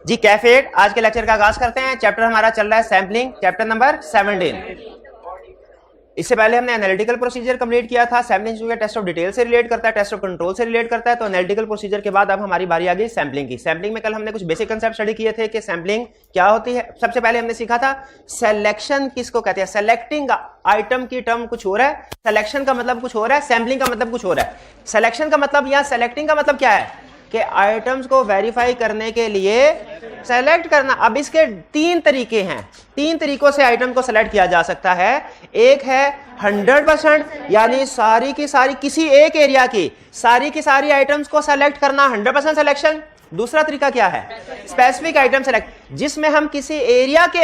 जी कैफेट, आज के लेक्चर का आगाज करते हैं। चैप्टर हमारा चल रहा है सैम्पलिंग, चैप्टर नंबर 17। इससे पहले हमने एनालिटिकल प्रोसीजर कंप्लीट किया था। सैम्पलिंग जो है टेस्ट ऑफ डिटेल से रिलेट करता है, टेस्ट ऑफ कंट्रोल से रिलेट करता है। तो एनालिटिकल प्रोसीजर के बाद अब हमारी बारी आ गई सैम्पलिंग की। सैम्पलिंग में कल हमने कुछ बेसिक कंसेप्ट स्टडी किए थे कि सैम्पलिंग क्या होती है। सबसे पहले हमने सीखा था सिलेक्शन किसको कहते हैं। सेलेक्टिंग आइटम की टर्म कुछ हो रहा है, सिलेक्शन का मतलब कुछ हो रहा है, सैम्पलिंग का मतलब कुछ हो रहा है। सिलेक्शन का मतलब या सेलेक्टिंग का मतलब क्या है कि आइटम्स को वेरीफाई करने के लिए सेलेक्ट करना। अब इसके तीन तरीके हैं, तीन तरीकों से आइटम को सेलेक्ट किया जा सकता है। एक है 100%, यानी सारी की सारी किसी एक एरिया की सारी आइटम्स को सेलेक्ट करना, 100% सिलेक्शन। दूसरा तरीका क्या है, स्पेसिफिक आइटम सेलेक्ट, जिसमें हम किसी एरिया के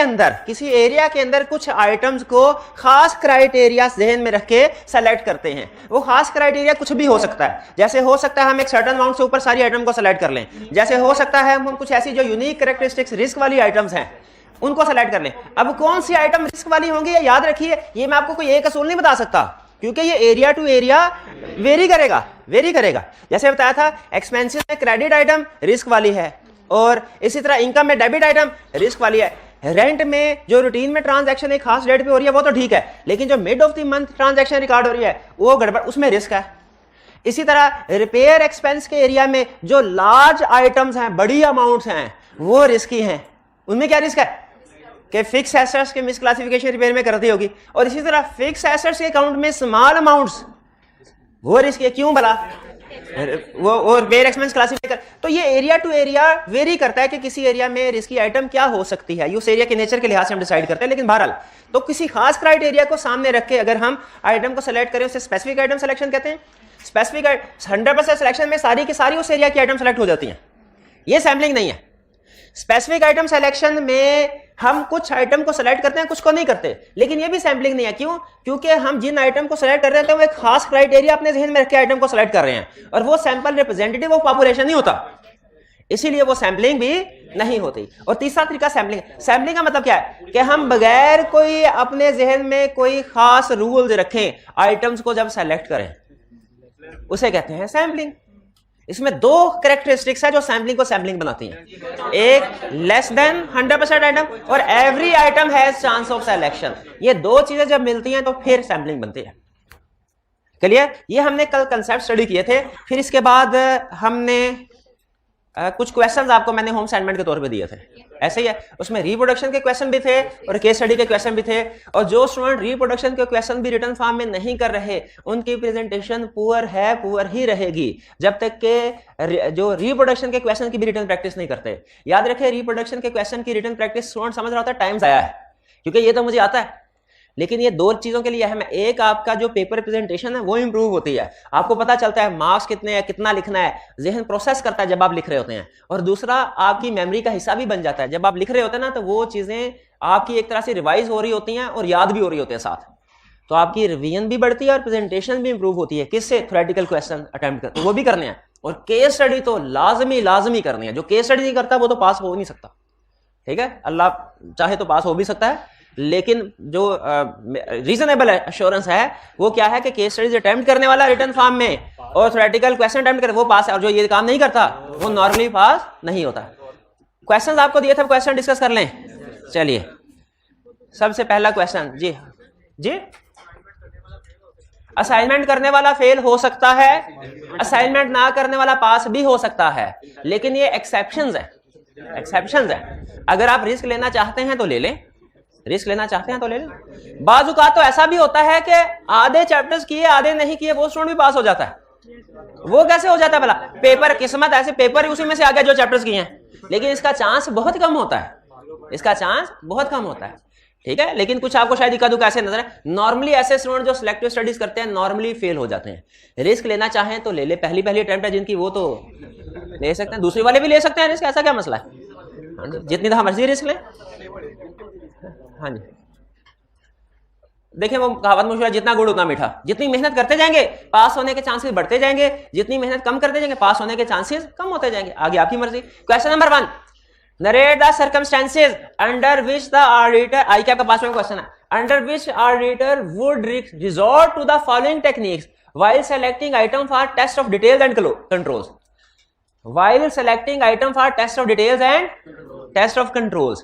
अंदर कुछ आइटम्स को खास क्राइटेरिया ज़हन में रख के सेलेक्ट करते हैं। वो खास क्राइटेरिया कुछ भी हो सकता है, जैसे हो सकता है हम एक सर्टेन अमाउंट से ऊपर सारी आइटम को सेलेक्ट कर लें, जैसे हो सकता है हम कुछ ऐसी जो यूनिक कैरेक्टरिस्टिक्स रिस्क वाली आइटम्स हैं उनको सेलेक्ट कर लें। अब कौन सी आइटम रिस्क वाली होंगी ये याद रखिए, ये मैं आपको कोई एक असूल नहीं बता सकता, क्योंकि ये एरिया टू एरिया वेरी करेगा। जैसे बताया था एक्सपेंसिव में क्रेडिट आइटम रिस्क वाली है, और इसी तरह इनकम में डेबिट आइटम रिस्क वाली है। रेंट में जो रूटीन में ट्रांजैक्शन एक खास डेट पे हो रही है वो तो ठीक है, लेकिन जो mid of the month transaction record हो रही है वो गड़बड़, उसमें रिस्क है। इसी तरह रिपेयर एक्सपेंस के एरिया में जो लार्ज आइटम्स हैं, बड़ी अमाउंट्स हैं, वो रिस्की हैं। उनमें क्या रिस्क है कि फिक्स एसेट्स के मिसक्लासिफिकेशन रिपेयर में करती होगी, और इसी तरह फिक्स एसेट्स के अकाउंट में स्मॉल अमाउंट्स वो रिस्क है। क्यों भला, वो रिपेयर एक्सपेंस क्लासिफाई कर। तो ये एरिया टू एरिया वेरी करता है कि किसी एरिया में रिस्की आइटम क्या हो सकती है, उस एरिया के नेचर के लिहाज से हम डिसाइड करते हैं। लेकिन बहरहाल तो किसी खास क्राइटेरिया को सामने रख के अगर हम आइटम को सेलेक्ट करें उसे स्पेसिफिक आइटम सिलेक्शन कहते हैं। स्पेसिफिक 100% सिलेक्शन में सारी की सारी उस एरिया की आइटम सेलेक्ट हो जाती हैं, ये सैम्पलिंग नहीं है। स्पेसिफिक आइटम सिलेक्शन में हम कुछ आइटम को सेलेक्ट करते हैं, कुछ को नहीं करते, लेकिन ये भी सैम्पलिंग नहीं है। क्यों? क्योंकि हम जिन आइटम को सेलेक्ट कर रहे हैं वो एक खास क्राइटेरिया अपने ज़हन में रख के आइटम को सेलेक्ट कर रहे हैं, और वो सैंपल रिप्रेजेंटेटिव ऑफ पॉपुलेशन नहीं होता, इसीलिए वो सैम्पलिंग भी नहीं होती। और तीसरा तरीका सैम्पलिंग का मतलब क्या है कि हम बगैर कोई अपने जहन में कोई खास रूल रखें आइटम्स को जब सेलेक्ट करें, उसे कहते हैं सैम्पलिंग। इसमें दो कैरेक्टरिस्टिक्स है जो सैम्पलिंग को सैम्पलिंग बनाती हैं, एक लेस देन 100% आइटम और every item has chance of selection. ये दो चीजें जब मिलती हैं तो फिर सैम्पलिंग बनती है। क्लियर? ये हमने कल कंसेप्ट स्टडी किए थे। फिर इसके बाद हमने कुछ क्वेश्चंस आपको मैंने होम असाइनमेंट के तौर पे दिए थे, ऐसे ही है। उसमें रिप्रोडक्शन के क्वेश्चन भी थे और केस स्टडी के क्वेश्चन भी थे, और जो स्टूडेंट रिप्रोडक्शन के क्वेश्चन भी रिटन फॉर्म में नहीं कर रहे उनकी प्रेजेंटेशन पुअर ही रहेगी, जब तक के जो रिप्रोडक्शन के क्वेश्चन की भी रिटन प्रैक्टिस नहीं करते। याद रखें, रिप्रोडक्शन के क्वेश्चन की रिटन प्रैक्टिस स्टूडेंट समझ रहा होता है टाइम जाया है, क्योंकि ये तो मुझे आता है, लेकिन ये दो चीजों के लिए है। एक आपका जो पेपर प्रेजेंटेशन है वो इंप्रूव होती है, आपको पता चलता है मार्क्स कितने हैं, कितना लिखना है, जहन प्रोसेस करता है जब आप लिख रहे होते हैं, और दूसरा आपकी मेमोरी का हिस्सा भी बन जाता है। जब आप लिख रहे होते हैं ना तो वो चीजें आपकी एक तरह से रिवाइज हो रही होती हैं और याद भी हो रही होती है साथ, तो आपकी रिवीजन भी बढ़ती है और प्रेजेंटेशन भी इंप्रूव होती है। किससे? थ्योरेटिकल क्वेश्चन अटेम्प्ट कर, वो भी करने हैं, और केस स्टडी तो लाजमी करनी है। जो केस स्टडी नहीं करता वो तो पास हो नहीं सकता, ठीक है? अल्लाह चाहे तो पास हो भी सकता है, लेकिन जो रीजनेबल एश्योरेंस है वो क्या है कि केस स्टडीज अटेम्प्ट करने वाला रिटन फॉर्म में और थ्योरेटिकल क्वेश्चन अटेम्प्ट करे वो पास है, और जो ये काम नहीं करता वो नॉर्मली पास नहीं होता। क्वेश्चंस आपको दिए थे, क्वेश्चन डिस्कस कर लें। चलिए, सबसे पहला क्वेश्चन जी असाइनमेंट करने वाला फेल हो सकता है, असाइनमेंट ना करने वाला पास भी हो सकता है, लेकिन ये एक्सेप्शंस है। अगर आप रिस्क लेना चाहते हैं तो ले लें, बाजुका तो ऐसा भी होता है कि आधे चैप्टर्स किए आधे नहीं किए वो स्टूडेंट भी पास हो जाता है। वो कैसे हो जाता है भला? पेपर किस्मत, ऐसे पेपर ही उसी में से आ गया जो चैप्टर्स किए हैं, लेकिन इसका चांस बहुत कम होता है, ठीक है? लेकिन कुछ आपको शायद इक्का दुक्का ऐसे नजर है। नॉर्मली ऐसे स्टूडेंट जो सिलेक्टिव स्टडीज करते हैं नॉर्मली फेल हो जाते हैं। रिस्क लेना चाहें तो ले ले, पहली अटेम्प्ट है जिनकी वो तो ले सकते हैं, दूसरे वाले भी ले सकते हैं रिस्क, ऐसा क्या मसला है? जितनी दफा मर्जी रिस्क लें। हाँ जी, देखिए वो कहावत मशहूर है, जितना गुड़ उतना मीठा। जितनी मेहनत करते जाएंगे पास होने के चांसेस बढ़ते जाएंगे, जितनी मेहनत कम करते जाएंगे पास होने के चांसेस कम होते जाएंगे। आगे आपकी मर्जी। Question number 1, narrate the circumstances under which the auditor, आई क्या आपका 5वां क्वेश्चन है, under which auditor would resort to the following techniques while selecting item for test of details and controls. while selecting item for test of details and test of controls।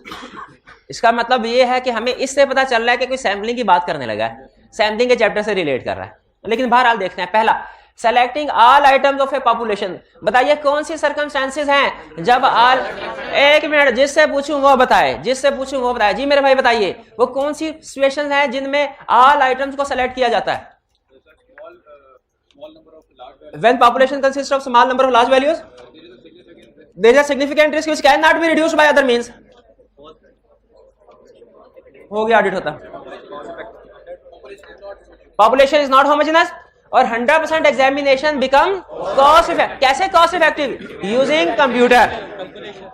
इसका मतलब ये है कि हमें इससे पता चल रहा है कि कोई सैम्पलिंग की बात करने लगा है, सैम्पलिंग के चैप्टर से रिलेट कर रहा है। लेकिन बहरहाल देखते हैं। पहला, selecting all items of A population. बताइए कौन सी सर्कमस्टेंसेस हैं जब ऑल, एक मिनट, जिससे पूछूं वो बताए, जिससे पूछूं वो बताए। जी मेरे भाई बताइए, वो कौन सी सिचुएशंस हैं जिनमें ऑल आइटम्स को सेलेक्ट किया जाता है? When population consists of small number of large values, there is a significant risk which cannot be reduced by other means। हो गया, ऑडिट होता। Population is not homogeneous और 100% examination become cost effective। कैसे cost effective? Using computer,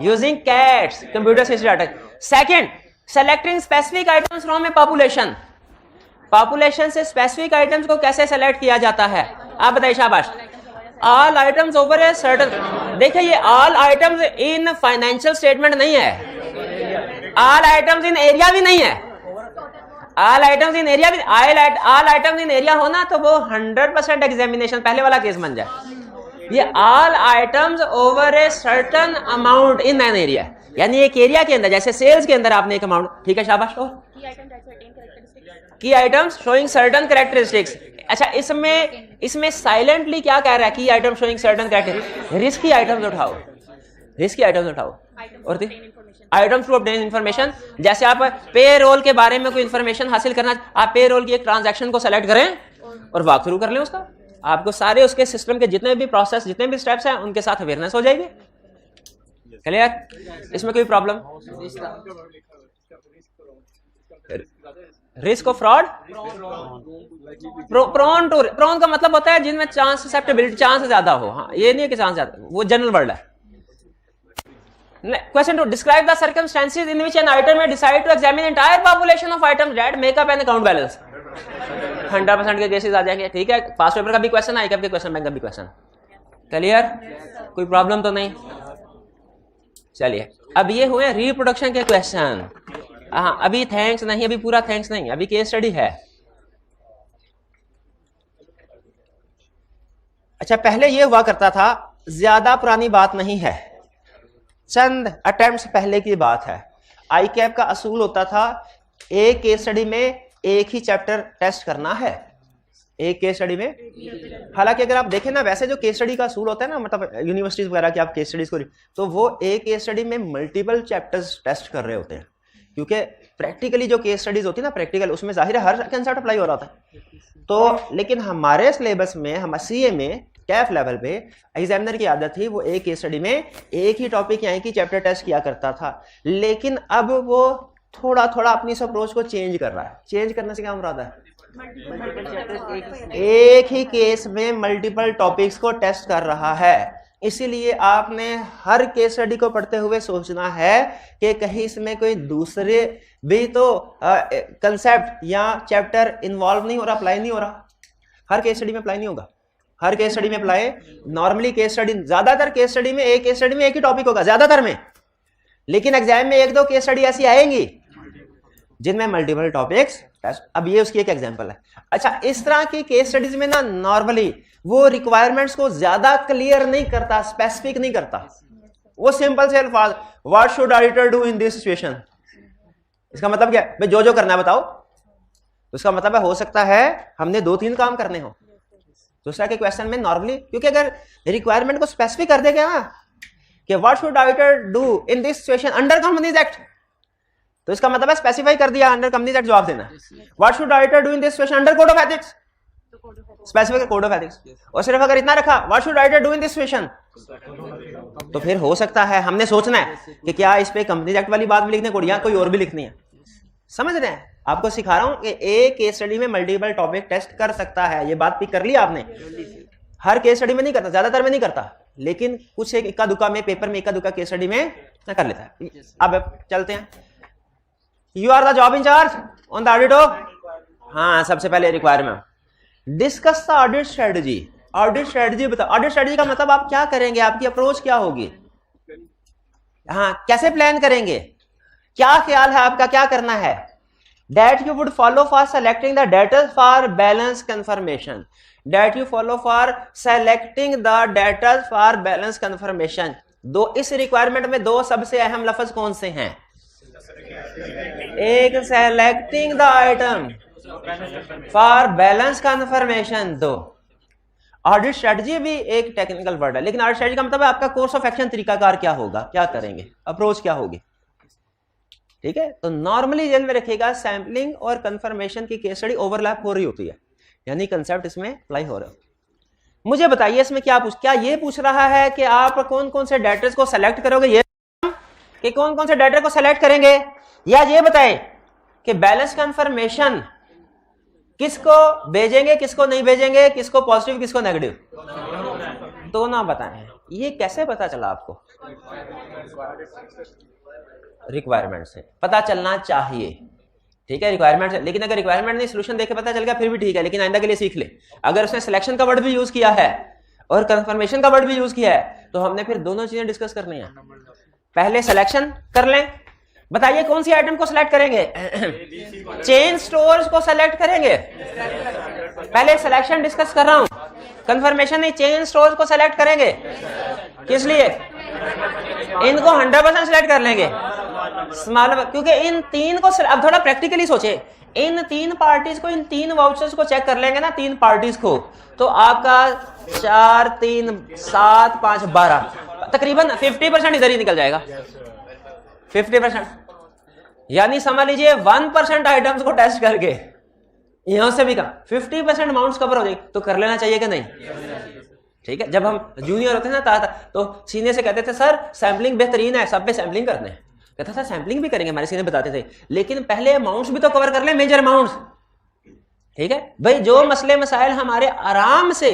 using CATs, computer assisted data। Second, selecting specific items from a population। Population से specific items को कैसे select किया जाता है? आप बताइए, शाबाश। All items over a certain. देखिए ये all items in financial statement नहीं है, ऑल आइटम्स इन एरिया भी नहीं है। ऑल आइटम्स इन एरिया भी, ऑल आइटम्स इन एरिया होना तो वो 100% एग्जामिनेशन पहले वाला केस बन जाए। ये all items over a certain amount in an area, यानी एक एरिया के अंदर, जैसे सेल्स के अंदर आपने एक अमाउंट, ठीक है, शाबाश। और की आइटम्स शोइंग सर्टेन कैरेक्टरिस्टिक्स। अच्छा, इसमें साइलेंटली क्या कह रहा है? की item showing certain characteristics. Risk की आइटम्स उठाओ, रिस्क की आइटम्स उठाओ। और आइटम्स टू ऑब्टेन इंफॉर्मेशन, जैसे आप पे रोल के बारे में कोई इंफॉर्मेशन हासिल करना, आप पे रोल की एक ट्रांजैक्शन को सेलेक्ट करें और वॉक थ्रू कर लें उसका, आपको सारे उसके सिस्टम के जितने भी प्रोसेस, जितने भी स्टेप्स हैं उनके साथ अवेयरनेस हो जाएगी। क्लियर? इसमें कोई problem? Risk of fraud, prone का मतलब होता है जिनमें चांस, ससेप्टेबिलिटी, चांस ज्यादा हो। हाँ, ये नहीं है कि चांस ज्यादा, वो जनरल वर्ड है। Question 2, describe the circumstances in which an item may decide to examine entire population of items that make up an account balance। 100% के केसेस आ जाएंगे, ठीक है। पास पेपर का भी क्वेश्चन, आई कैप के क्वेश्चन, बैंक का भी क्वेश्चन। क्लियर? कोई प्रॉब्लम तो नहीं? चलिए, अब ये हुए रिप्रोडक्शन के क्वेश्चन। हाँ, अभी थैंक्स नहीं, अभी पूरा थैंक्स नहीं, अभी केस स्टडी है। अच्छा, पहले ये हुआ करता था, ज्यादा पुरानी बात नहीं है, चंद अटेम्प्ट्स पहले की बात है। आई कैप का असूल होता था एक केस स्टडी में एक ही चैप्टर टेस्ट करना है, एक केस स्टडी में। हालांकि अगर आप देखें ना, वैसे जो केस स्टडी का असूल होता है ना, मतलब यूनिवर्सिटीज वगैरह की आप केस स्टडीज को, तो वो एक केस स्टडी में मल्टीपल चैप्टर्स टेस्ट कर रहे होते हैं, क्योंकि प्रैक्टिकली जो केस स्टडीज होती है ना, प्रैक्टिकल, उसमें जाहिर है हर कंसेप्ट अप्लाई हो रहा था। तो लेकिन हमारे सिलेबस में, हम सीए में कैफ लेवल पे एग्जामिनर की आदत थी वो एक केस स्टडी में एक ही टॉपिक या एक ही चैप्टर टेस्ट किया करता था। लेकिन अब वो थोड़ा थोड़ा अपनी इस अप्रोच को चेंज कर रहा है। चेंज करने से क्या मुराद है? एक ही केस में मल्टीपल टॉपिक्स को टेस्ट कर रहा है। इसीलिए आपने हर केस स्टडी को पढ़ते हुए सोचना है कि कहीं इसमें कोई दूसरे भी तो कंसेप्ट या चैप्टर इन्वॉल्व नहीं हो रहा, अप्लाई नहीं हो रहा। हर केस स्टडी में अप्लाई नहीं होगा, हर केस स्टडी में अप्लाई। नॉर्मली केस स्टडी, ज्यादातर केस स्टडी में एक केस स्टडी में एक ही टॉपिक होगा ज्यादातर में, लेकिन एग्जाम में एक दो केस स्टडी ऐसी आएंगी जिनमें मल्टीपल टॉपिक्स टेस्ट। अब ये उसकी एक एग्जांपल है। अच्छा, इस तरह की केस स्टडीज में ना नॉर्मली वो रिक्वायरमेंट्स को ज्यादा क्लियर नहीं करता, स्पेसिफिक नहीं करता। वो सिंपल से अल्फाज, what should auditor do in this situation. इसका मतलब क्या है? भाई जो जो करना है बताओ। तो इसका मतलब है, हो सकता है हमने 2-3 काम करने हो। दूसरा के क्वेश्चन में नॉर्मली, क्योंकि अगर रिक्वायरमेंट को स्पेसिफिक कर देगा ना कि what should auditor do in this situation under companies act, तो इसका मतलब है स्पेसिफाई कर दिया, अंडर कंपनीज एक्ट जवाब देना। What should auditor do in this situation under code of ethics, specific code of ethics. और सिर्फ अगर इतना रखा, what should auditor do in this situation, तो फिर हो सकता है हमने सोचना है कि क्या इस पे कंपनीज एक्ट वाली बात भी लिखने को या कोई और भी लिखनी है। समझ रहे हैं? आपको सिखा रहा हूं कि एक केस स्टडी में मल्टीपल टॉपिक टेस्ट कर सकता है। ये बात पिक कर ली आपने। हर केस स्टडी में नहीं करता, ज्यादातर में नहीं करता, लेकिन कुछ एक इक्का दुक्का में, पेपर में इक्का दुक्का केस स्टडी में कर लेता है। अब चलते हैं। You are the job incharge on the audit of, हाँ, सबसे पहले requirement, discuss the audit strategy. Audit strategy बताओ। ऑडिट स्ट्रेटजी का मतलब आप क्या करेंगे, आपकी अप्रोच क्या होगी, हाँ, कैसे प्लान करेंगे, क्या ख्याल है आपका, क्या करना है। that you would follow for selecting the data for balance confirmation, that you follow for selecting the data for balance confirmation। दो इस रिक्वायरमेंट में दो सबसे अहम लफ्ज कौन से हैं? एक selecting the item for balance confirmation, दो ऑडिट स्ट्रेटजी भी एक टेक्निकल वर्ड है, लेकिन ऑडिट स्ट्रेटजी का मतलब है आपका कोर्स ऑफ एक्शन, तरीकाकार क्या होगा, क्या करेंगे, अप्रोच क्या होगी। ठीक है, तो नॉर्मली जेल में रखिएगा सैंपलिंग और कंफर्मेशन की केस स्टडी ओवरलैप हो रही होती है, यानी कंसेप्ट इसमें अप्लाई हो रहा है। मुझे बताइए इसमें क्या ये पूछ रहा है कि आप कौन कौन से डाटा को सेलेक्ट करोगे, ये कि कौन कौन से डाटा को सेलेक्ट करेंगे, या ये बताएं कि बैलेंस कंफर्मेशन किसको भेजेंगे किसको नहीं भेजेंगे, किसको पॉजिटिव किसको नेगेटिव, दोनों बताएं। ये कैसे पता चला आपको? रिक्वायरमेंट से पता चलना चाहिए। ठीक है, रिक्वायरमेंट से, लेकिन अगर रिक्वायरमेंट नहीं सोल्यूशन देखे पता चल गया फिर भी ठीक है, लेकिन आइंदा के लिए सीख ले। अगर उसने सिलेक्शन का वर्ड भी यूज किया है और कंफर्मेशन का वर्ड भी यूज किया है तो हमने फिर दोनों चीजें डिस्कस करनी है। पहले सिलेक्शन कर लें, बताइए कौन सी आइटम को सिलेक्ट करेंगे? चेन स्टोर्स को सिलेक्ट करेंगे। पहले सिलेक्शन डिस्कस कर रहा हूं, कंफर्मेशन नहीं, चेन स्टोर्स को सिलेक्ट करेंगे। किस लिए? इनको 100% सिलेक्ट कर लेंगे स्मॉल, क्योंकि इन तीन को, अब थोड़ा प्रैक्टिकली सोचे, इन तीन पार्टीज को, इन तीन वाउचर्स को चेक कर लेंगे ना, तीन पार्टीज को, तो आपका 4 3 7 5 12 तकरीबन 50% इधर ही निकल जाएगा। 50%, यानी समझ लीजिए 1% आइटम्स को टेस्ट करके यहां से भी कम 50% अमाउंट्स कवर हो जाएगी, तो कर लेना चाहिए कि नहीं? ठीक है, जब हम जूनियर होते हैं ना तो सीनियर से कहते थे सर सैम्पलिंग बेहतरीन है, सब पे सैम्पलिंग करते हैं। कहता था सैम्पलिंग भी करेंगे, हमारे सीनियर बताते थे, लेकिन पहले अमाउंट्स भी तो कवर कर ले, मेजर अमाउंट्स। ठीक है भाई, जो मसले मसाइल हमारे आराम से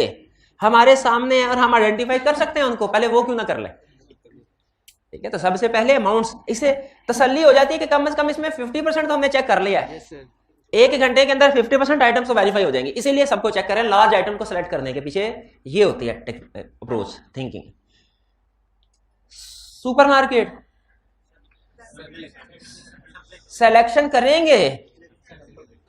हमारे सामने और हम आइडेंटिफाई कर सकते हैं उनको, पहले वो क्यों ना कर ले। ठीक है, तो सबसे पहले अमाउंट्स, इससे तसल्ली हो जाती है कि कम से कम इसमें 50% तो हमने चेक कर लिया है। एक घंटे के अंदर 50% आइटम्स तो वेरीफाई हो जाएंगे, इसीलिए सबको चेक करें। लार्ज आइटम को सिलेक्ट करने के पीछे ये होती है अप्रोच थिंकिंग। सुपरमार्केट सिलेक्शन करेंगे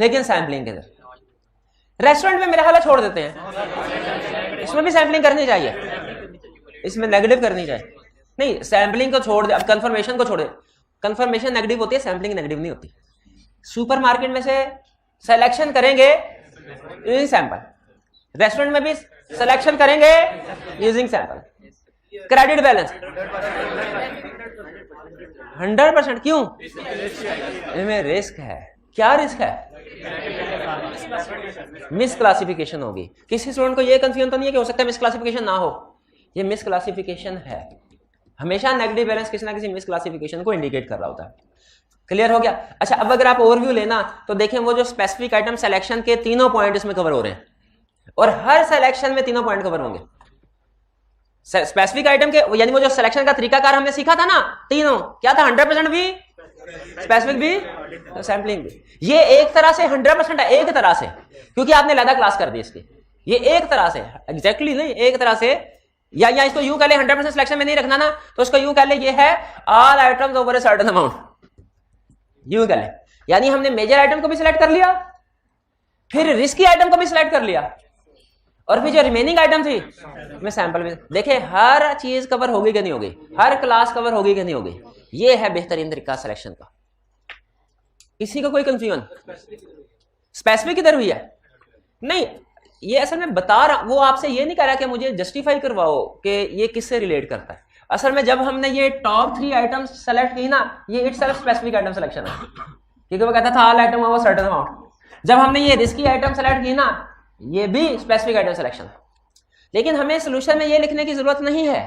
लेकिन सैंपलिंग के अंदर। रेस्टोरेंट में मेरा ख्याल छोड़ देते हैं, इसमें भी सैंपलिंग करनी चाहिए, इसमें नेगेटिव करनी चाहिए। नहीं, सैंपलिंग को छोड़ दे, अब कंफर्मेशन को छोड़ दे। कंफर्मेशन नेगेटिव होती है, सैंपलिंग नेगेटिव नहीं होती। सुपरमार्केट में से सिलेक्शन करेंगे यूजिंग सैंपल, रेस्टोरेंट में भी सिलेक्शन करेंगे यूजिंग सैंपल। क्रेडिट बैलेंस 100%, क्यों? इसमें रिस्क है। क्या रिस्क है? मिस क्लासिफिकेशन होगी। किसी स्टूडेंट को यह कंफ्यूजन तो नहीं है कि हो सकता है मिस क्लासिफिकेशन ना हो, ये मिस क्लासिफिकेशन है। हमेशा नेगेटिव बैलेंस किसी ना किसी मिस क्लासिफिकेशन को इंडिकेट कर रहा होता है। क्लियर हो गया? अच्छा, अब अगर आप ओवरव्यू लेना तो देखें वो जो स्पेसिफिक आइटम सिलेक्शन के तीनों पॉइंट इसमें कवर हो रहे हैं, और हर सिलेक्शन में तीनों पॉइंट कवर होंगे। स्पेसिफिक आइटम के, यानी वो जो सिलेक्शन का तरीकाकार हमने सीखा था ना, तीनों क्या था? 100% भी, स्पेसिफिक भी, सैंपलिंग भी। ये एक तरह से 100% है, एक तरह से, क्योंकि आपने अलग क्लास कर दी इसकी। ये एक तरह से एग्जैक्टली नहीं, एक तरह से, या इसको यूं कह ले 100% सिलेक्शन में नहीं रखना ना, तो इसको यूं कह ले ये है all items over a certain amount, यूं कह ले। यानी हमने मेजर आइटम को भी सिलेक्ट कर लिया, फिर रिस्की आइटम को भी सिलेक्ट कर लिया, और फिर जो रिमेनिंग आइटम थी मैं सैंपल में देखे हर चीज कवर होगी कि नहीं होगी, हर क्लास कवर होगी कि नहीं होगी। ये है बेहतरीन तरीका सिलेक्शन का। किसी का कोई कंफ्यूजन? स्पेसिफिक इधर भी है नहीं, ये असल में बता रहा, वो आपसे ये नहीं कह रहा कि मुझे जस्टिफाई करवाओ कि ये किससे रिलेट करता है। असल में जब हमने ये टॉप 3 आइटम्स सेलेक्ट की ना, ये इटसेल्फ स्पेसिफिक आइटम सिलेक्शन है, क्योंकि वो कहता था all item over certain amount. जब हमने ये रिस्की आइटम सेलेक्ट की ना, ये भी स्पेसिफिक आइटम सिलेक्शन है। लेकिन हमें सोल्यूशन में ये लिखने की जरूरत नहीं है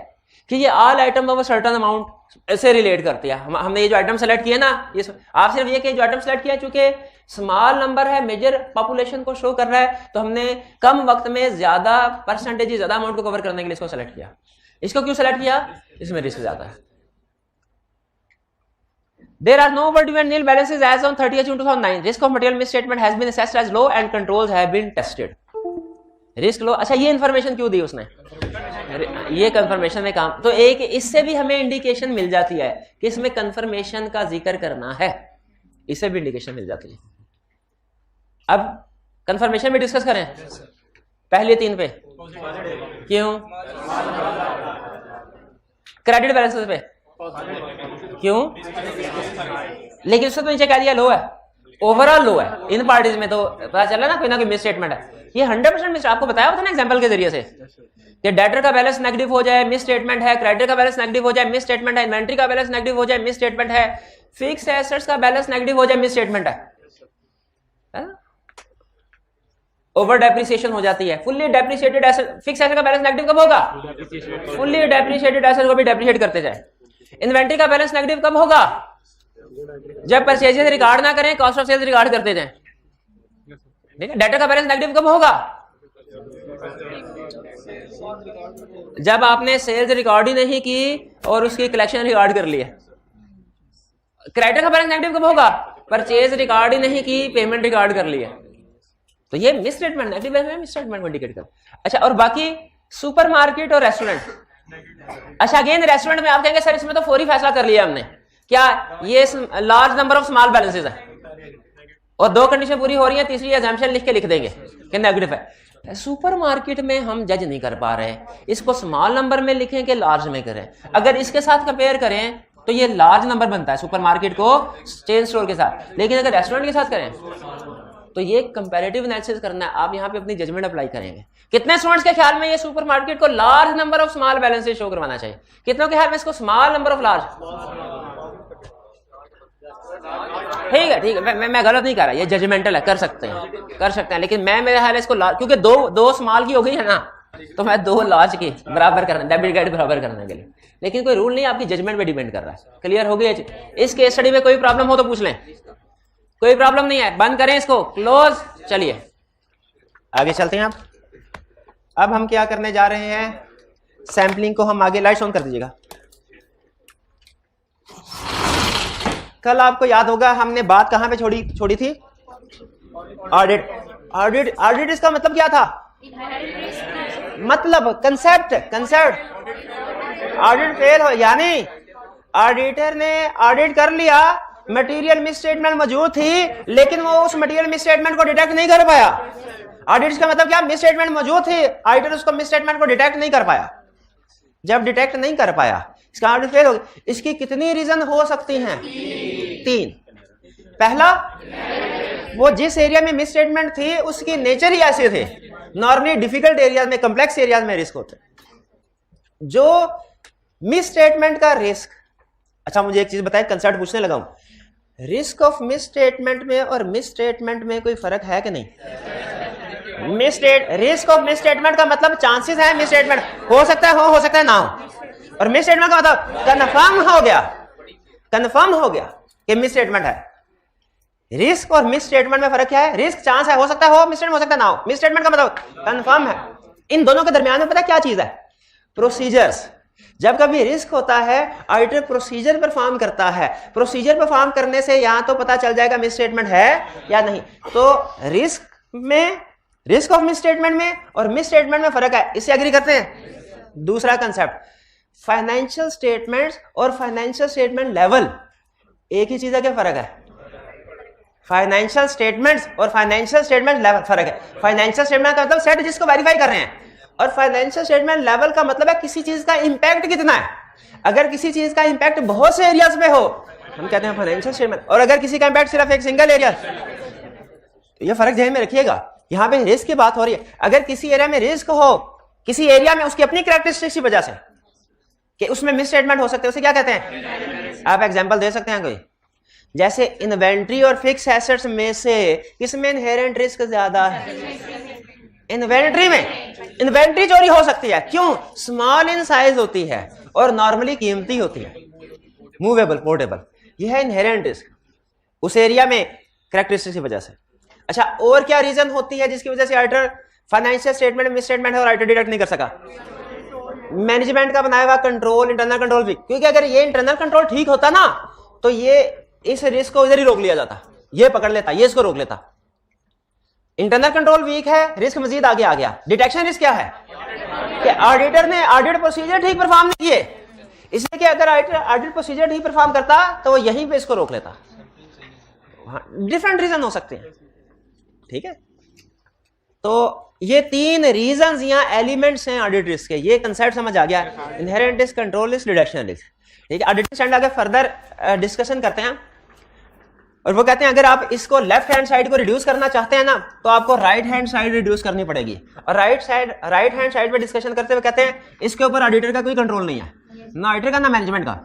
कि ये all item over certain amount ऐसे रिलेट करती है। हमने ये जो आइटम सेलेक्ट किया ना, ये आप सिर्फ ये कि जो आइटम सेलेक्ट किया चूंकि स्मॉल नंबर है, मेजर पॉपुलेशन को शो कर रहा है, तो हमने कम वक्त में ज्यादा परसेंटेज, ज्यादा अमाउंट को कवर करने के लिए इसको सेलेक्ट किया। इसको क्यों सेलेक्ट किया? इसमें रिस्क ज्यादा है। There are no overdue and nil balances as on 30th June 2009. Risk of material misstatement has been assessed as low and controls have been tested. Risk लो। अच्छा, ये इंफॉर्मेशन क्यों दी उसने? ये कंफर्मेशन में काम, तो एक इससे भी हमें इंडिकेशन मिल जाती है कि इसमें कंफर्मेशन का जिक्र करना है, इससे भी इंडिकेशन मिल जाती है। अब कंफर्मेशन में डिस्कस करें पहले 3 पे, क्यों? क्रेडिट बैलेंसेस पे क्यों? लेकिन उससे तो नीचे कह दिया लो है, ओवरऑल लो है। इन पार्टीज में तो पता चला ना कोई मिस स्टेटमेंट है। ये 100% मिस, आपको बताया था ना एग्जांपल के जरिए से कि डेटर का बैलेंस नेगेटिव हो जाए मिस स्टेटमेंट है, क्रेडिटर का बैलेंस नेगेटिव हो जाए मिस स्टेटमेंट है, इन्वेंट्री का बैलेंस नेगेटिव हो जाए मिस स्टेटमेंट है, फिक्स एसेट्स का बैलेंस नेगेटिव हो जाए मिस स्टेटमेंट है। ओवर डेप्रिसिएशन हो जाती है। Fully depreciated asset, fix asset का बैलेंस नेगेटिव कब होगा? फुल्ली डेप्रिसिएटेड एसेट को भी डेप्रिशिएट करते जाए। इन्वेंट्री का बैलेंस नेगेटिव कब होगा? जब परचेजेस रिकॉर्ड ना करें, कॉस्ट ऑफ सेल्स रिकॉर्ड करते जाएं। ठीक है। डेटर का बैलेंस नेगेटिव कब होगा? जब आपने सेल्स रिकॉर्ड ही नहीं की और उसकी कलेक्शन रिकॉर्ड कर ली है। क्रेडिटर का बैलेंस नेगेटिव कब होगा? परचेज रिकॉर्ड ही नहीं की, पेमेंट रिकॉर्ड कर ली है। तो ये miss statement, negative balance miss statement को इंडिकेट कर। अच्छा, और बाकी सुपरमार्केट और रेस्टोरेंट। अच्छा, अगेन रेस्टोरेंट में आप कहेंगे सर इसमें तो फौरी फैसला कर लिया हमने, क्या ये large number of small balances है और 2 कंडीशन पूरी हो रही है, तीसरी एग्जाम्पशन लिख के लिख देंगे कि नेगेटिव है। सुपरमार्केट में हम जज नहीं कर पा रहे, इसको स्मॉल नंबर में लिखें कि लार्ज में करें। अगर इसके साथ कंपेयर करें तो ये लार्ज नंबर बनता है सुपरमार्केट को चेन स्टोर के साथ, लेकिन अगर रेस्टोरेंट के साथ करें तो ये कंपैरेटिव एनालिसिस करना है। आप यहाँ पे अपनी जजमेंट अप्लाई करेंगे। कितने स्टूडेंट्स के ख्याल में ये सुपरमार्केट को large number of small balances show करवाना चाहिए? कितनों के ख्याल में इसको स्मॉल नंबर ऑफ लार्ज? ठीक है, ठीक है, मैं गलत नहीं कर रहा, ये जजमेंटल है, कर सकते हैं, लेकिन मेरे ख्याल है इसको क्योंकि दो स्मॉल की हो गई है ना, तो मैं 2 लार्ज की बराबर करना, डेबिट क्रेडिट बराबर करने के लिए। लेकिन कोई रूल नहीं, आपकी जजमेंट पे डिपेंड कर रहा है। क्लियर हो गई? इस केस स्टडी में कोई प्रॉब्लम हो तो पूछ लें। कोई प्रॉब्लम नहीं है, बंद करें इसको, क्लोज। चलिए आगे चलते हैं। अब हम क्या करने जा रहे हैं? सैंपलिंग को हम आगे, लाइट्स ऑन कर दीजिएगा। कल आपको याद होगा हमने बात कहां पे छोड़ी थी? ऑडिट इसका मतलब क्या था? मतलब कंसेप्ट ऑडिट फेल हो, यानी ऑडिटर ने ऑडिट कर लिया, मटेरियल मिस स्टेटमेंट मौजूद थी लेकिन वो उस मटेरियल मिस स्टेटमेंट को डिटेक्ट नहीं कर पाया। ऑडिट का मतलब क्या? मिस स्टेटमेंट मौजूद थी, ऑडिटर उसको मिस स्टेटमेंट को डिटेक्ट नहीं कर पाया। जब डिटेक्ट नहीं कर पाया, इसका ऑडिट फेल हो गया। इसकी कितनी रीजन हो सकती हैं? 3। पहला, वो जिस एरिया में मिस स्टेटमेंट थी उसकी नेचर ही ऐसे थे। नॉर्मली डिफिकल्ट एरियाज में, कॉम्प्लेक्स एरियाज में रिस्क होते जो मिस स्टेटमेंट का रिस्क। अच्छा, मुझे एक चीज बताएं, कंसेप्ट पूछने लगा हूं। रिस्क ऑफ मिस स्टेटमेंट में और मिस स्टेटमेंट में कोई फर्क है कि नहीं? रिस्क ऑफ मिस स्टेटमेंट का मतलब चांसेस है मिस स्टेटमेंट हो सकता है ना हो, और मिस स्टेटमेंट का मतलब कंफर्म हो गया कि मिस स्टेटमेंट है। रिस्क और मिस स्टेटमेंट में फर्क क्या है? रिस्क चांस है, हो सकता है हो, मिस स्टेटमेंट हो सकता है ना हो। मिस स्टेटमेंट का मतलब कंफर्म है। इन दोनों के दरमियान में पता क्या चीज है? प्रोसीजर्स। जब कभी रिस्क होता है, ऑडिटर प्रोसीजर परफॉर्म करता है। प्रोसीजर परफॉर्म करने से यहां तो पता चल जाएगा मिस स्टेटमेंट है या नहीं। तो रिस्क ऑफ मिस स्टेटमेंट में और मिस स्टेटमेंट में फर्क है, इससे एग्री करते हैं। दूसरा कंसेप्ट, फाइनेंशियल स्टेटमेंट्स और फाइनेंशियल स्टेटमेंट लेवल एक ही चीज है, क्या फर्क है? फाइनेंशियल स्टेटमेंट्स और फाइनेंशियल स्टेटमेंट लेवल फर्क है। फाइनेंशियल स्टेटमेंट का मतलब सेट जिसको वेरीफाई कर रहे हैं, और फाइनेंशियल स्टेटमेंट लेवल का मतलब है किसी चीज का इंपैक्ट कितना है। अगर किसी चीज का इंपैक्ट बहुत से एरियाज में हो, हम कहते हैं फाइनेंशियल स्टेटमेंट, और अगर किसी का इंपैक्ट सिर्फ एक सिंगल एरिया, तो ये फर्क ध्यान में रखिएगा। यहां पे रिस्क की बात हो रही है। अगर किसी एरिया में रिस्क हो, किसी एरिया में उसकी अपनी कैरेक्टरिस्टिक्स की वजह से कि उसमें मिस स्टेटमेंट हो सकते हैं, उसे क्या कहते हैं? आप एग्जांपल दे सकते हैं कोई? जैसे इन्वेंट्री और फिक्स एसेट्स में से किसमें इनहेरेंट रिस्क ज्यादा है? इन्वेंट्री चोरी हो सकती है। क्यों? स्मॉल इन साइज होती है और नॉर्मली कीमती होती है, मूवेबल, पोर्टेबल। यह है इनहेरेंट रिस्क उस एरिया में कैरेक्टरिस्टिक्स की वजह से। अच्छा, और क्या रीजन होती है जिसकी वजह से auditor financial statement miss statement है और ऑडिटर डिटेक्ट नहीं कर सका? मैनेजमेंट का बनाया हुआ कंट्रोल, इंटरनल कंट्रोल भी। क्योंकि अगर ये इंटरनल कंट्रोल ठीक होता ना, तो ये इस रिस्क को इधर ही रोक लिया जाता, ये पकड़ लेता, ये इसको रोक लेता। इंटरनल कंट्रोल वीक है, रिस्क मजीद आगे आ गया। डिटेक्शन रिस्क क्या है? कि ऑडिटर ने ऑडिट प्रोसीजर ठीक परफॉर्म नहीं किए, इसलिए कि अगर ऑडिट प्रोसीजर ठीक परफॉर्म करता तो वो यहीं पे इसको रोक लेता। डिफरेंट रीजन हो सकते हैं, ठीक है, तो ये 3 रीजंस यहाँ एलिमेंट्स हैं ऑडिट रिस्क के। ये कंसेप्ट समझ आ गया, inherent risk, control risk, deduction risk. ठीक है, ऑडिटिंग स्टैंडर्ड आगे फर्दर डिस्कशन करते हैं और वो कहते हैं अगर आप इसको लेफ्ट हैंड साइड को रिड्यूस करना चाहते हैं ना तो आपको राइट हैंड साइड रिड्यूस करनी पड़ेगी। और राइट हैंड साइड पे डिस्कशन करते हुए कहते हैं इसके ऊपर ऑडिटर का कोई कंट्रोल नहीं है, ना ऑडिटर का ना मैनेजमेंट का।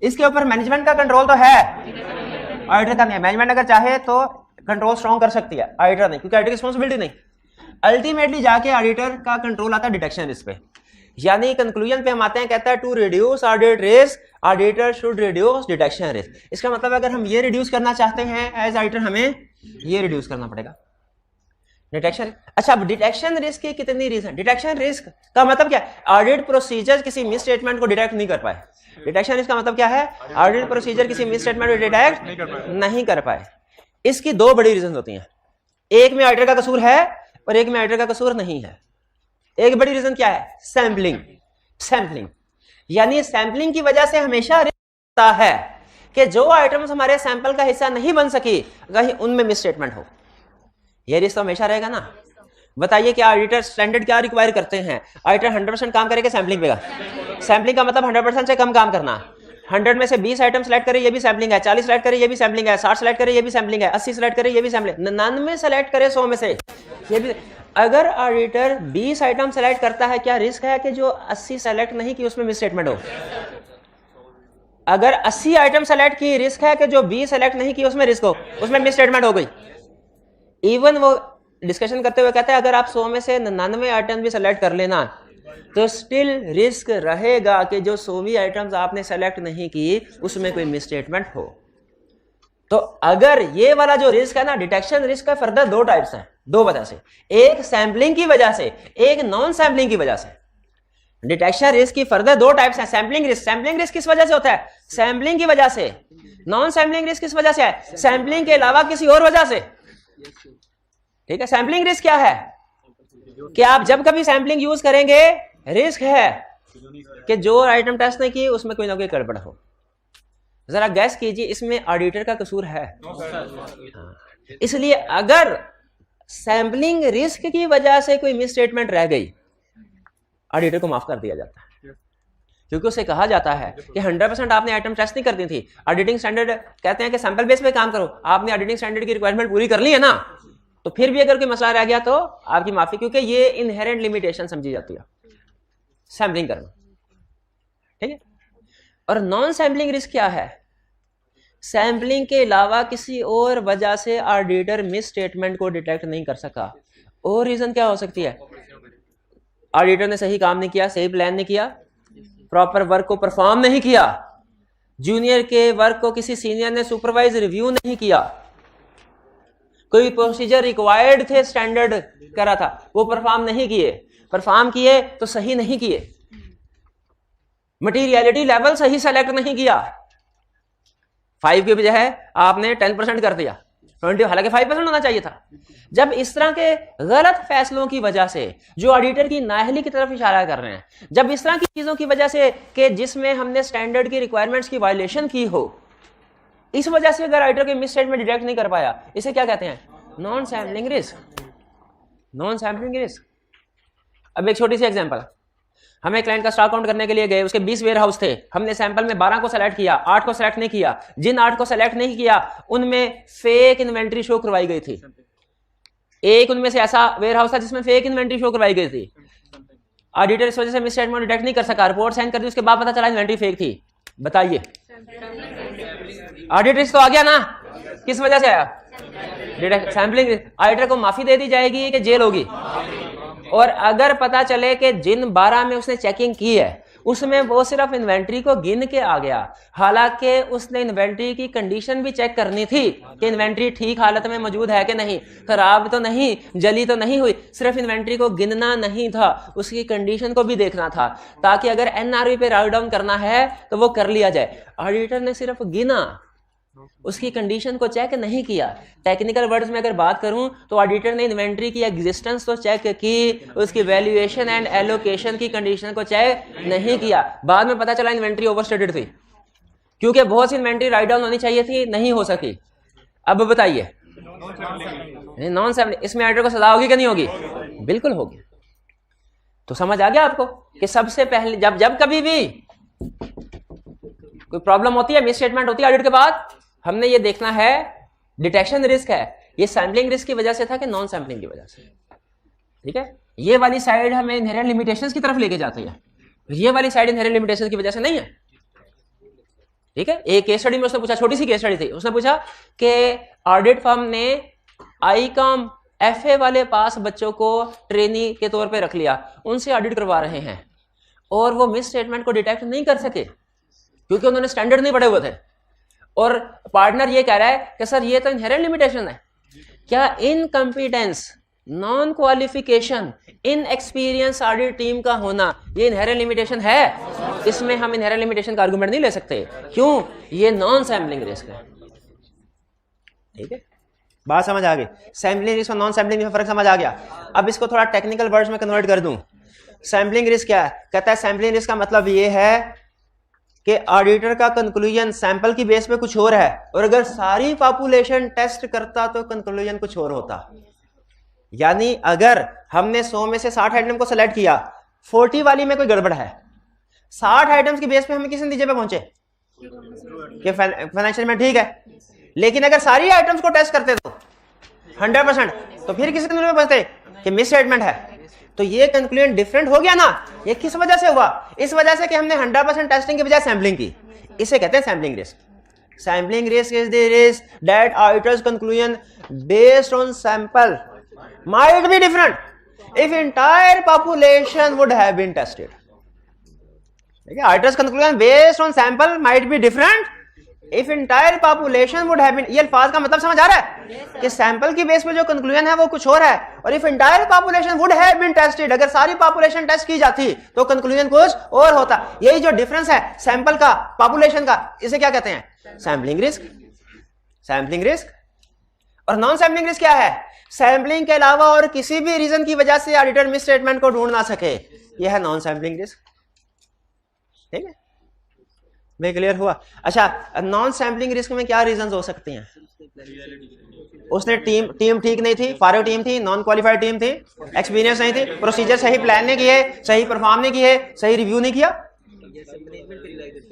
इसके ऊपर मैनेजमेंट का कंट्रोल तो है, ऑडिटर का नहीं है। मैनेजमेंट अगर चाहे तो कंट्रोल स्ट्रॉन्ग कर सकती है, ऑडिटर नहीं, क्योंकि ऑडिटर की रिस्पॉन्सिबिलिटी नहीं। अल्टीमेटली जाके ऑडिटर का कंट्रोल आता है डिटेक्शन रिस्क पे। यानी कंक्लूजन पे हम आते हैं, कहता है to reduce audit risk auditor should reduce detection risk. इसका मतलब अगर हम ये रिड्यूस करना चाहते हैं एज ऑडिटर, हमें ये रिड्यूस करना पड़ेगा डिटेक्शन। अच्छा, अब डिटेक्शन रिस्क की कितनी रीजन? डिटेक्शन रिस्क का मतलब क्या है? ऑडिट प्रोसीजर किसी मिस स्टेटमेंट को डिटेक्ट नहीं कर पाए। डिटेक्शन रिस्क का मतलब क्या है? ऑडिट प्रोसीजर किसी मिस स्टेटमेंट को डिटेक्ट नहीं कर पाए। इसकी 2 बड़ी रीजन होती हैं, एक में ऑडिटर का कसूर है और एक में ऑडिटर का कसूर नहीं है। एक बड़ी रीजन क्या है? सैंपलिंग। यानी सैंपलिंग की वजह से हमेशा रिस्क होता है कि जो आइटम्स हमारे सैंपल का हिस्सा नहीं बन सकी कहीं उनमें मिस स्टेटमेंट हो। यह रिस्क तो हमेशा रहेगा ना। बताइए क्या ऑडिटर स्टैंडर्ड क्या रिक्वायर करते हैं? ऑडिटर 100% काम करेगा सैंपलिंग पे। सैंपलिंग का मतलब 100% से कम काम करना। 100 में से 20 आइटम सेलेक्ट करे, ये भी सैंपलिंग है। 40 सेलेक्ट करे, ये भी सैंपलिंग है। 60 सेलेक्ट करे, ये भी सैंपलिंग है। 80 सेलेक्ट करे, ये भी सैंपलिंग। 99 सेलेक्ट करे 100 में से, ये भी। अगर ऑडिटर 20 आइटम सेलेक्ट करता है, क्या रिस्क है कि जो 80 सेलेक्ट नहीं की उसमें मिस स्टेटमेंट हो? अगर 80 आइटम सेलेक्ट की, रिस्क है कि जो 20 सेलेक्ट नहीं की उसमें रिस्क हो, उसमें मिस स्टेटमेंट हो गई। इवन वो डिस्कशन करते हुए कहता है अगर आप 100 में से 99 आइटम भी सेलेक्ट कर लेना तो स्टिल रिस्क रहेगा कि जो 100 आइटम्स आपने सेलेक्ट नहीं की उसमें कोई मिस स्टेटमेंट हो। तो अगर ये वाला जो रिस्क है ना, डिटेक्शन रिस्क का फर्दर 2 टाइप्स हैं, 2 वजह से। एक सैंपलिंग की वजह से, एक नॉन सैंपलिंग की वजह से। डिटेक्शन रिस्क की फर्दर 2 टाइप्स हैं। सैंपलिंग रिस्क किस वजह से होता है? सैंपलिंग की वजह से। नॉन सैंपलिंग रिस्क किस वजह से है? सैंपलिंग के अलावा किसी और वजह से। ठीक है, सैंपलिंग रिस्क क्या है कि आप जब कभी सैंपलिंग यूज करेंगे, रिस्क है कि जो आइटम टेस्ट नहीं की उसमें कोई ना कोई गड़बड़ हो। जरा गैस कीजिए, इसमें ऑडिटर का कसूर है? इसलिए अगर सैंपलिंग रिस्क की वजह से कोई मिस स्टेटमेंट रह गई, ऑडिटर को माफ कर दिया जाता है, क्योंकि उसे कहा जाता है कि 100% आपने आइटम टेस्ट नहीं कर दी थी। ऑडिटिंग स्टैंडर्ड कहते हैं कि सैंपल बेस पे काम करो, आपने ऑडिटिंग स्टैंडर्ड की रिक्वायरमेंट पूरी कर ली है ना, तो फिर भी अगर कोई मसला रह गया तो आपकी माफी, क्योंकि ये इनहेरेंट लिमिटेशन समझी जाती है सैंपलिंग करना। ठीक है, और नॉन सैंपलिंग रिस्क क्या है? सैंपलिंग के अलावा किसी और वजह से ऑडिटर मिस स्टेटमेंट को डिटेक्ट नहीं कर सका। और रीजन क्या हो सकती है? ऑडिटर ने सही काम नहीं किया, सही प्लान नहीं किया, प्रॉपर वर्क को परफॉर्म नहीं किया, जूनियर के वर्क को किसी सीनियर ने सुपरवाइज रिव्यू नहीं किया, कोई प्रोसीजर रिक्वायर्ड थे स्टैंडर्ड करा था वो परफॉर्म नहीं किए, परफॉर्म किए तो सही नहीं किए, मटीरियलिटी लेवल सही सेलेक्ट नहीं किया, 5 की बजाय आपने 10% कर दिया, 20, हालांकि 5% होना चाहिए था। जब इस तरह के गलत फैसलों की वजह से जो ऑडिटर की नाअहली की तरफ इशारा कर रहे हैं, जब इस तरह की चीजों की वजह से कि जिसमें हमने स्टैंडर्ड की रिक्वायरमेंट्स की वायलेशन की हो, इस वजह से अगर ऑडिटर कोई मिस स्टेटमेंट डिटेक्ट नहीं कर पाया, इसे क्या कहते हैं? Non sampling risk. Non sampling risk. अब एक छोटी सी एग्जांपल, हमें क्लाइंट का स्टॉक काउंट करने के लिए गए, उसके 20 वेयर हाउस थे, हमने सैंपल में 12 को सेलेक्ट किया, 8 को सेलेक्ट नहीं किया। जिन 8 को सेलेक्ट नहीं किया उनमें फेक इन्वेंट्री शो करवाई गई थी। एक उनमें से ऐसा वेयर हाउस था जिसमें फेक इन्वेंट्री शो करवाई गई थी। ऑडिटर इस वजह से मिस स्टेटमेंट डिटेक्ट नहीं कर सका, रिपोर्ट साइन कर दी, उसके बाद पता चला इन्वेंट्री फेक थी। बताइए, ऑडिट रिस्क तो आ गया ना? किस वजह से आया? सैंपलिंग। ऑडिटर को माफी दे दी जाएगी कि जेल होगी? और अगर पता चले कि जिन 12 में उसने चेकिंग की है उसमें वो सिर्फ इन्वेंट्री को गिन के आ गया, हालांकि उसने इन्वेंट्री की कंडीशन भी चेक करनी थी कि इन्वेंट्री ठीक हालत में मौजूद है कि नहीं, खराब तो नहीं, जली तो नहीं हुई, सिर्फ इन्वेंट्री को गिनना नहीं था, उसकी कंडीशन को भी देखना था, ताकि अगर एनआरवी पे राइट डाउन करना है तो वो कर लिया जाए। ऑडिटर ने सिर्फ गिना, उसकी कंडीशन को चेक नहीं किया। टेक्निकल वर्ड्स में अगर बात करूं तो ऑडिटर ने इन्वेंट्री की एग्जिस्टेंस तो चेक की, उसकी वैल्यूएशन एंड एलोकेशन की कंडीशन को चेक नहीं किया। बाद में पता चला इन्वेंट्री ओवरस्टेटेड थी, क्योंकि बहुत सी इन्वेंट्री राइट डाउन होनी चाहिए थी, नहीं हो सकी। अब बताइए, नॉन सैम्पलिंग, इसमें ऑडिटर को सजा होगी कि नहीं होगी? बिल्कुल होगी। तो समझ आ गया आपको कि सबसे पहले जब कभी भी कोई प्रॉब्लम होती है, मिस स्टेटमेंट होती है ऑडिट के बाद, हमने ये देखना है डिटेक्शन रिस्क है ये सैम्पलिंग रिस्क की वजह से था कि नॉन सैम्पलिंग की वजह से। ठीक है, ये वाली साइड हमें इनहेरेंट लिमिटेशंस की तरफ लेके जाती है, ये वाली साइड इनहेरेंट लिमिटेशंस की वजह से नहीं है। ठीक है, एक केस स्टडी में उसने पूछा, छोटी सी केस स्टडी थी, उसने पूछा कि ऑडिट फर्म ने आईकॉम एफए वाले पास बच्चों को ट्रेनी के तौर पे रख लिया, उनसे ऑडिट करवा रहे हैं और वो मिस स्टेटमेंट को डिटेक्ट नहीं कर सके क्योंकि उन्होंने स्टैंडर्ड नहीं पढ़े हुए थे, और पार्टनर ये कह रहा है कि सर ये तो इनहेरेंट लिमिटेशन है। क्या incompetence, non qualification, in experience audit team का होना ये इनहेरेंट लिमिटेशन है? इसमें हम इनहेरेंट लिमिटेशन का आर्गुमेंट नहीं ले सकते, क्यों? ये नॉन सैम्पलिंग रिस्क है। ठीक है, बात समझ आ गई? सैम्पलिंग रिस्क और नॉन सैम्पलिंग में फर्क समझ आ गया। अब इसको थोड़ा टेक्निकल वर्ड्स में कन्वर्ट कर दूं। सैम्पलिंग रिस्क क्या है? कहता है सैम्पलिंग रिस्क का मतलब ये है कि ऑडिटर का कंक्लूजन सैंपल की बेस पे कुछ और है, और अगर सारी पॉपुलेशन टेस्ट करता तो कंक्लूजन कुछ और होता। यानी अगर हमने 100 में से 60 आइटम को सेलेक्ट किया, 40 वाली में कोई गड़बड़ है, 60 आइटम्स की बेस पे हमें किस नतीजे पे पहुंचे कि फाइनेंशियल में ठीक है, लेकिन अगर सारी आइटम्स को टेस्ट करते तो 100%, तो फिर किस कंक्लूजन पे पहुंचते कि मिस स्टेटमेंट है। तो ये कंक्लूजन डिफरेंट हो गया ना। ये किस वजह से हुआ? इस वजह से कि हमने 100% टेस्टिंग के बजाय सैम्पलिंग की। इसे कहते हैं sampling risk. Sampling risk is the risk that auditors conclusion based on sample might be different if entire population would have been tested. Auditor's conclusion based on sample might be different if entire population would have been. ये अल्फाज का मतलब समझ आ रहा है कि sample की base पे जो कंक्लूजन है वो कुछ और है, और if entire population would have been tested, अगर सारी पॉपुलेशन टेस्ट की जाती तो कंक्लूजन कुछ और होता। यही जो डिफरेंस है सैंपल का, पॉपुलेशन का, इसे क्या कहते हैं? Sampling risk. Sampling risk. और नॉन सैम्पलिंग रिस्क क्या है? सैम्पलिंग के अलावा और किसी भी रीजन की वजह से ऑडिटर मिस स्टेटमेंट को ढूंढ ना सके, यह है नॉन सैम्पलिंग रिस्क। ठीक है, मैं क्लियर हुआ? अच्छा, नॉन सैम्पलिंग रिस्क में क्या रीजंस हो सकते हैं? उसने टीम ठीक नहीं थी, फारो टीम थी, नॉन क्वालिफाइड टीम थी, एक्सपीरियंस नहीं थी, प्रोसीजर सही प्लान नहीं किए, सही परफॉर्म नहीं किए, सही रिव्यू नहीं किया।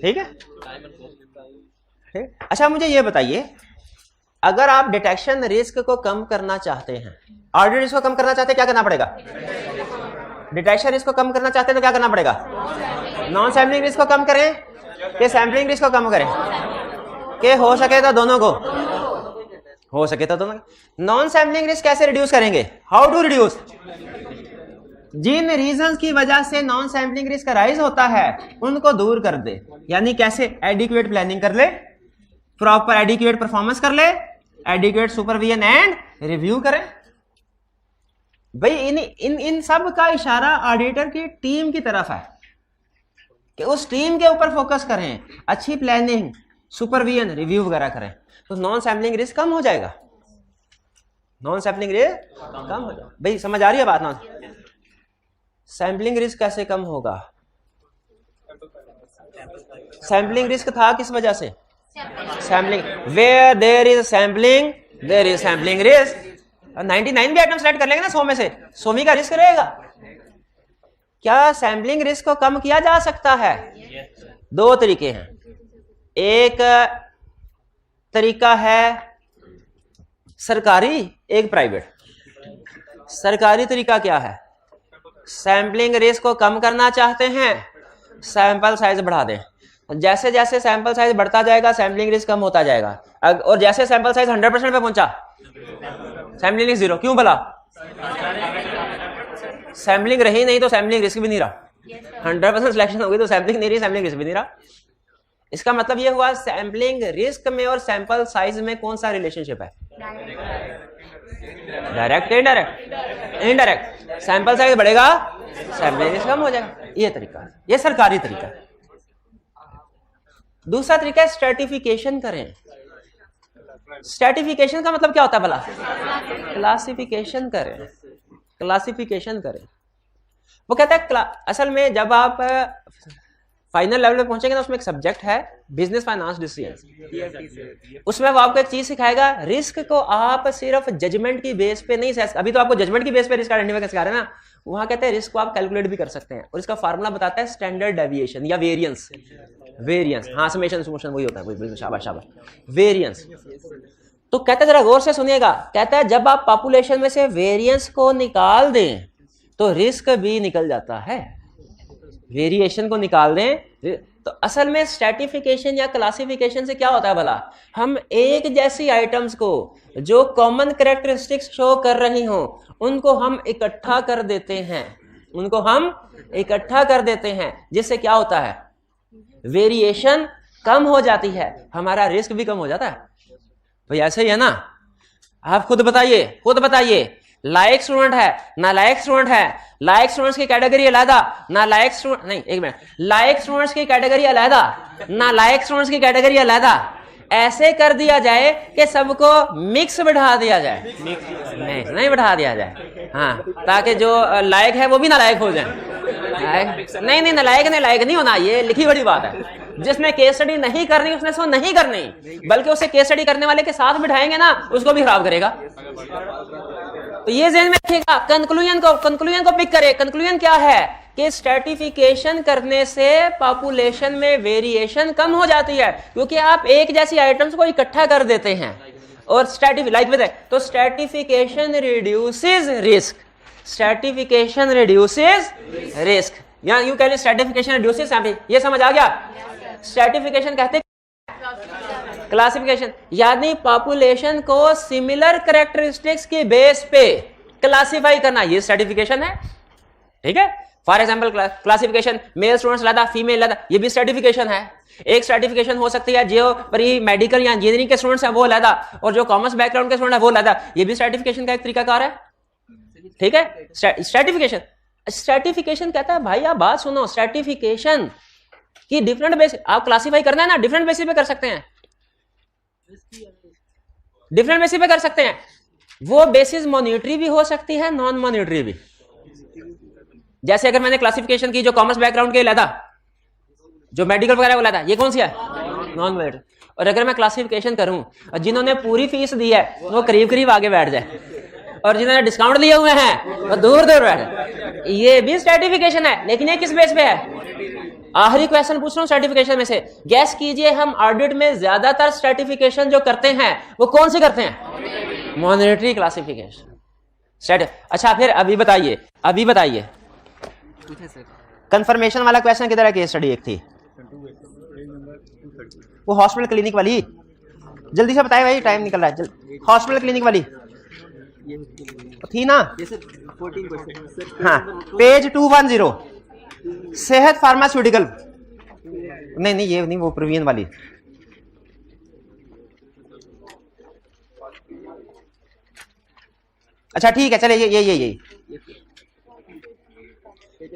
ठीक है, अच्छा मुझे ये बताइए, अगर आप डिटेक्शन रिस्क को कम करना चाहते हैं, ऑडिट रिस्क को कम करना चाहते हैं, क्या करना पड़ेगा? डिटेक्शन रिस्क को कम करना चाहते हैं तो क्या करना पड़ेगा? नॉन सैम्पलिंग रिस्क को कम करें कि सैम्पलिंग रिस्क को कम करें? कि हो सके तो दोनों को, हो सके तो दोनों। नॉन सैम्पलिंग रिस्क कैसे रिड्यूस करेंगे? How to reduce? जिन रीजंस की वजह से नॉन सैम्पलिंग रिस्क राइज होता है उनको दूर कर दे। यानी कैसे? एडिक्वेट प्लानिंग कर ले, प्रॉपर एडिक्वेट परफॉर्मेंस कर ले, एडिक्वेट सुपरविजन एंड रिव्यू करें। भाई इन सब का इशारा ऑडिटर की टीम की तरफ है कि उस टीम के ऊपर फोकस करें, अच्छी प्लानिंग, सुपरविजन, रिव्यू वगैरह करें, तो नॉन सैम्पलिंग रिस्क कम हो जाएगा। नॉन सैम्पलिंग रिस्क कम हो जाएगा। भाई समझ आ रही है बात ना? सैम्पलिंग रिस्क कैसे कम होगा? सैम्पलिंग रिस्क था किस वजह से? Sampling. Where there is sampling there is sampling risk. 99 भी आइटम सेलेक्ट कर लेंगे ना 100 में से, 100 का रिस्क रहेगा। क्या सैम्पलिंग रिस्क को कम किया जा सकता है? दो तरीके हैं। एक तरीका है सरकारी, एक प्राइवेट। सरकारी तरीका क्या है? सैम्पलिंग रिस्क को कम करना चाहते हैं, सैंपल साइज बढ़ा दें। जैसे जैसे सैंपल साइज बढ़ता जाएगा सैम्पलिंग रिस्क कम होता जाएगा, और जैसे सैंपल साइज 100% पे पहुंचा सैम्पलिंग रिस्क 0। क्यों भला? सैम्पलिंग रही नहीं तो सैम्पलिंग रिस्क भी नहीं रहा। 100% सिलेक्शन हो गई तो सैम्पलिंग नहीं रही, सैम्पलिंग रिस्क भी नहीं रहा। इसका मतलब यह हुआ सैम्पलिंग रिस्क में और सैंपल साइज में कौन सा रिलेशनशिप है? Direct, indirect? Indirect. Sample size बढ़ेगा, सैम्पलिंग रिस्क कम हो जाएगा। ये तरीका, ये सरकारी तरीका है। दूसरा तरीका है स्ट्रेटिफिकेशन करें। स्ट्रेटिफिकेशन का मतलब क्या होता है भला? क्लासिफिकेशन करें, क्लासिफिकेशन करें। वो कहता है असल में जब आप फाइनल लेवल पे पहुंचेंगे ना, उसमें एक सब्जेक्ट है बिजनेस फाइनेंस डिसीजन। उसमें वो आपको एक चीज सिखाएगा, रिस्क को आप सिर्फ जजमेंट की बेस पे नहीं, अभी तो आपको जजमेंट की बेस पे रिस्क आइडेंटिफाई सिखा रहे हैं ना, वहां कहते हैं रिस्क को आप कैलकुलेट भी कर सकते हैं, और इसका फार्मूला बताता है स्टैंडर्ड डेविएशन या वेरिएंस। वेरिएंस, हाँ, समेशन समेशन वही होता है, वही, शाबाश शाबाश, वेरिएंस। तो कहता है, जरा गौर से सुनिएगा, कहता है जब आप पॉपुलेशन में से वेरिएंस को निकाल दें तो रिस्क भी निकल जाता है। वेरिएशन को निकाल दें तो असल में स्ट्रैटिफिकेशन या क्लासिफिकेशन से क्या होता है भला, हम एक जैसी आइटम्स को जो कॉमन कैरेक्टरिस्टिक्स शो कर रही हो उनको हम इकट्ठा कर देते हैं, उनको हम इकट्ठा कर देते हैं, जिससे क्या होता है, वेरिएशन कम हो जाती है, हमारा रिस्क भी कम हो जाता है। भाई ऐसे ही है ना, आप खुद बताइए, लायक स्टूडेंट है, नालायक स्टूडेंट है, लायक स्टूडेंट्स की कैटेगरी अलग, नालायक स्टूडेंट नहीं, एक मिनट, लायक स्टूडेंट्स की कैटेगरी अलग, नालायक स्टूडेंट्स की कैटेगरी अलग, ऐसे कर दिया जाए कि सबको मिक्स बिठा दिया जाए, नहीं बिठा दिया जाए, हाँ, ताकि जो लायक है वो भी नालायक हो जाए। नहीं, नालायक नहीं होना, ये लिखी बड़ी बात है। जिसने केस स्टडी नहीं करनी उसने सो नहीं करनी, बल्कि उसे केस स्टडी करने वाले के साथ बिठाएंगे ना, उसको भी खराब करेगा। तो ये ज़हन में रखिएगा। कंक्लूजन को पिक करें। कंक्लूजन क्या है कि स्ट्रैटिफिकेशन करने से पॉपुलेशन में वेरिएशन कम हो जाती है, क्योंकि आप एक जैसी आइटम्स को इकट्ठा कर देते हैं। और तो stratification reduces risk, stratification reduces risk, या यूं कह लें स्ट्रैटिफिकेशन रिड्यूसेस। ये समझ आ गया? स्ट्रैटिफिकेशन कहते हैं क्लासिफिकेशन, यानी पॉपुलेशन को सिमिलर कैरेक्टरिस्टिक्स के बेस पे क्लासिफाई करना, ये स्ट्रैटिफिकेशन है। ठीक है, for example classification male students लादा, फीमेल लादा, ये भी स्ट्रैटिफिकेशन है। एक स्ट्रैटिफिकेशन हो सकती है जो प्री मेडिकल या इंजीनियरिंग के स्टूडेंट्स हैं वो लादा, और जो कॉमर्स बैकग्राउंड के स्टूडेंट है वो लादा, ये भी स्ट्रैटिफिकेशन का एक तरीकाकार है। ठीक है, स्ट्रैटिफिकेशन कहता है भाई आप बात सुनो, स्ट्रैटिफिकेशन कि डिफरेंट बेस आप क्लासिफाई करना है ना, डिफरेंट बेसिस पे कर सकते हैं, डिफरेंट बेसिस पे कर सकते हैं। वो बेसिस मॉनिटरी भी हो सकती है, नॉन मॉनिटरी भी। जैसे अगर मैंने क्लासिफिकेशन की जो कॉमर्स बैकग्राउंड के लादा, जो मेडिकल वगैरह को लादा, ये कौन सी है? Non monetary. और अगर मैं क्लासिफिकेशन करूं और जिन्होंने पूरी फीस दी है वो करीब करीब आगे बैठ जाए, और जिन्होंने डिस्काउंट लिए हुए हैं वो दूर दूर बैठ, ये भी स्ट्रैटिफिकेशन है। लेकिन ये किस बेस पे है? आखिरी क्वेश्चन पूछ रहा हूं स्ट्रैटिफिकेशन में से, गैस कीजिए हम ऑडिट में ज्यादातर स्ट्रैटिफिकेशन जो करते हैं वो कौन से करते हैं? Monetary classification. अच्छा फिर अभी बताइए कंफर्मेशन वाला क्वेश्चन किधर है? केस स्टडी एक थी वो हॉस्पिटल क्लिनिक वाली, जल्दी से बताए भाई, टाइम निकल रहा है। हॉस्पिटल क्लिनिक वाली थी ना? हाँ, पेज 210, सेहत फार्मास्यूटिकल, नहीं ये नहीं, वो प्रीवियन वाली। अच्छा ठीक है, चले ये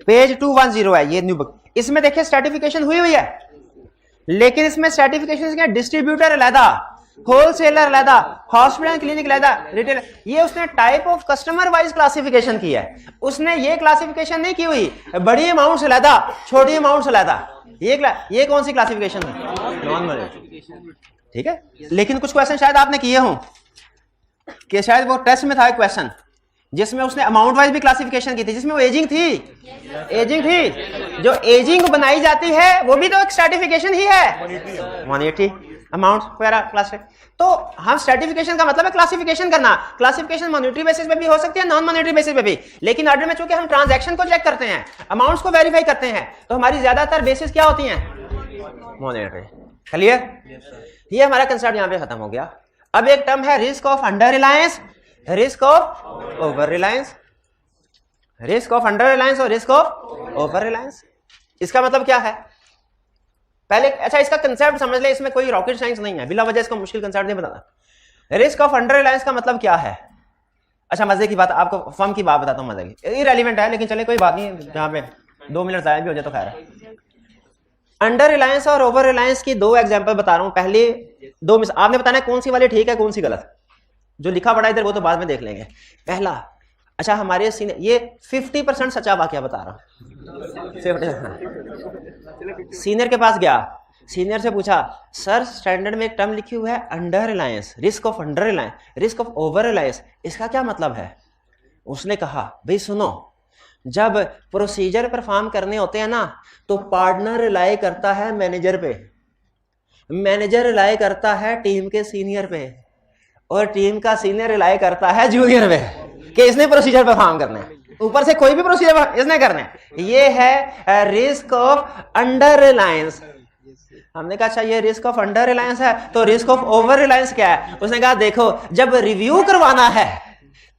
पेज 210 है, ये न्यू बुक। इसमें देखिए स्ट्रैटिफिकेशन हुई है, लेकिन इसमें स्ट्रैटिफिकेशन क्या? डिस्ट्रीब्यूटर अलहदा, होलसेलर अलहदा, हॉस्पिटल क्लिनिक अलहदा, रिटेल। ये उसने type of customer wise classification की है। उसने ये क्लासिफिकेशन नहीं की हुई बड़ी अमाउंट से अलहदा, छोटी अमाउंट से अलहदा। ये कौन सी क्लासिफिकेशन है? Non monetary. ठीक है, लेकिन कुछ क्वेश्चन शायद आपने किए हों, कि शायद वो टेस्ट में था एक क्वेश्चन जिसमें उसने अमाउंट वाइज भी क्लासिफिकेशन की थी, जिसमें वो एजिंग थी। जो एजिंग बनाई जाती है वो भी तो एक स्ट्रैटिफिकेशन ही है, मॉनिटरी अमाउंट वगैरह क्लास। तो हम स्ट्रैटिफिकेशन का मतलब है क्लासिफिकेशन करना। क्लासिफिकेशन मॉनिटरी बेसिस पे भी हो सकती है, नॉन मॉनिटरी बेसिस पे भी। लेकिन ऑर्डर में चूंकि हम ट्रांजैक्शन को चेक करते हैं, अमाउंट्स को वेरीफाई करते हैं, तो हमारी ज्यादातर बेसिस क्या होती हैं? मॉनिटरी। क्लियर? ये हमारा कंसेप्ट यहां पे खत्म हो गया। अब एक टर्म है risk of under Reliance, risk of over Reliance, risk of under reliance और रिस्क ऑफ ओवर रिलायंस। इसका मतलब क्या है पहले? अच्छा, इसका कंसेप्ट समझ ले, इसमें कोई रॉकेट साइंस नहीं है, बिला वजह इसको मुश्किल कंसेप्ट नहीं बताना। रिस्क ऑफ अंडर रिलायंस का मतलब क्या है? अच्छा मजे की बात, आपको फर्म की बात बताता हूँ, मजे की, इररिलेवेंट है लेकिन चले कोई बात नहीं, जहां पे 2 मिनट जाया भी हो जाए तो खैर है। अंडर रिलायंस और ओवर रिलायंस की 2 एग्जांपल बता रहा हूं। पहले 2 मिस आपने बताना है कौन सी वाली ठीक है, कौन सी गलत। जो लिखा पड़ा इधर वो तो बाद में देख लेंगे। पहला, अच्छा हमारे ये 50% सच्चा वाकया बता रहा हूं, सीनियर के पास गया, सीनियर से पूछा सर स्टैंडर्ड में एक टर्म लिखी हुई है under Reliance, risk of under Reliance, risk of over Reliance, इसका क्या मतलब है? उसने कहा भाई सुनो, जब प्रोसीजर परफॉर्म करने होते हैं ना तो पार्टनर रिलाई करता है मैनेजर पे, मैनेजर रिलाई करता है टीम के सीनियर पे, और टीम का सीनियर रिलाई करता है जूनियर पे कि इसने प्रोसीजर परफॉर्म करना है, ऊपर से कोई भी प्रोसीजर इसने करना है। ये है रिस्क ऑफ अंडर रिलायंस। हमने कहा अच्छा ये रिस्क ऑफ अंडर रिलायंस है, तो रिस्क ऑफ ओवर रिलायंस क्या है? उसने कहा देखो जब रिव्यू करवाना है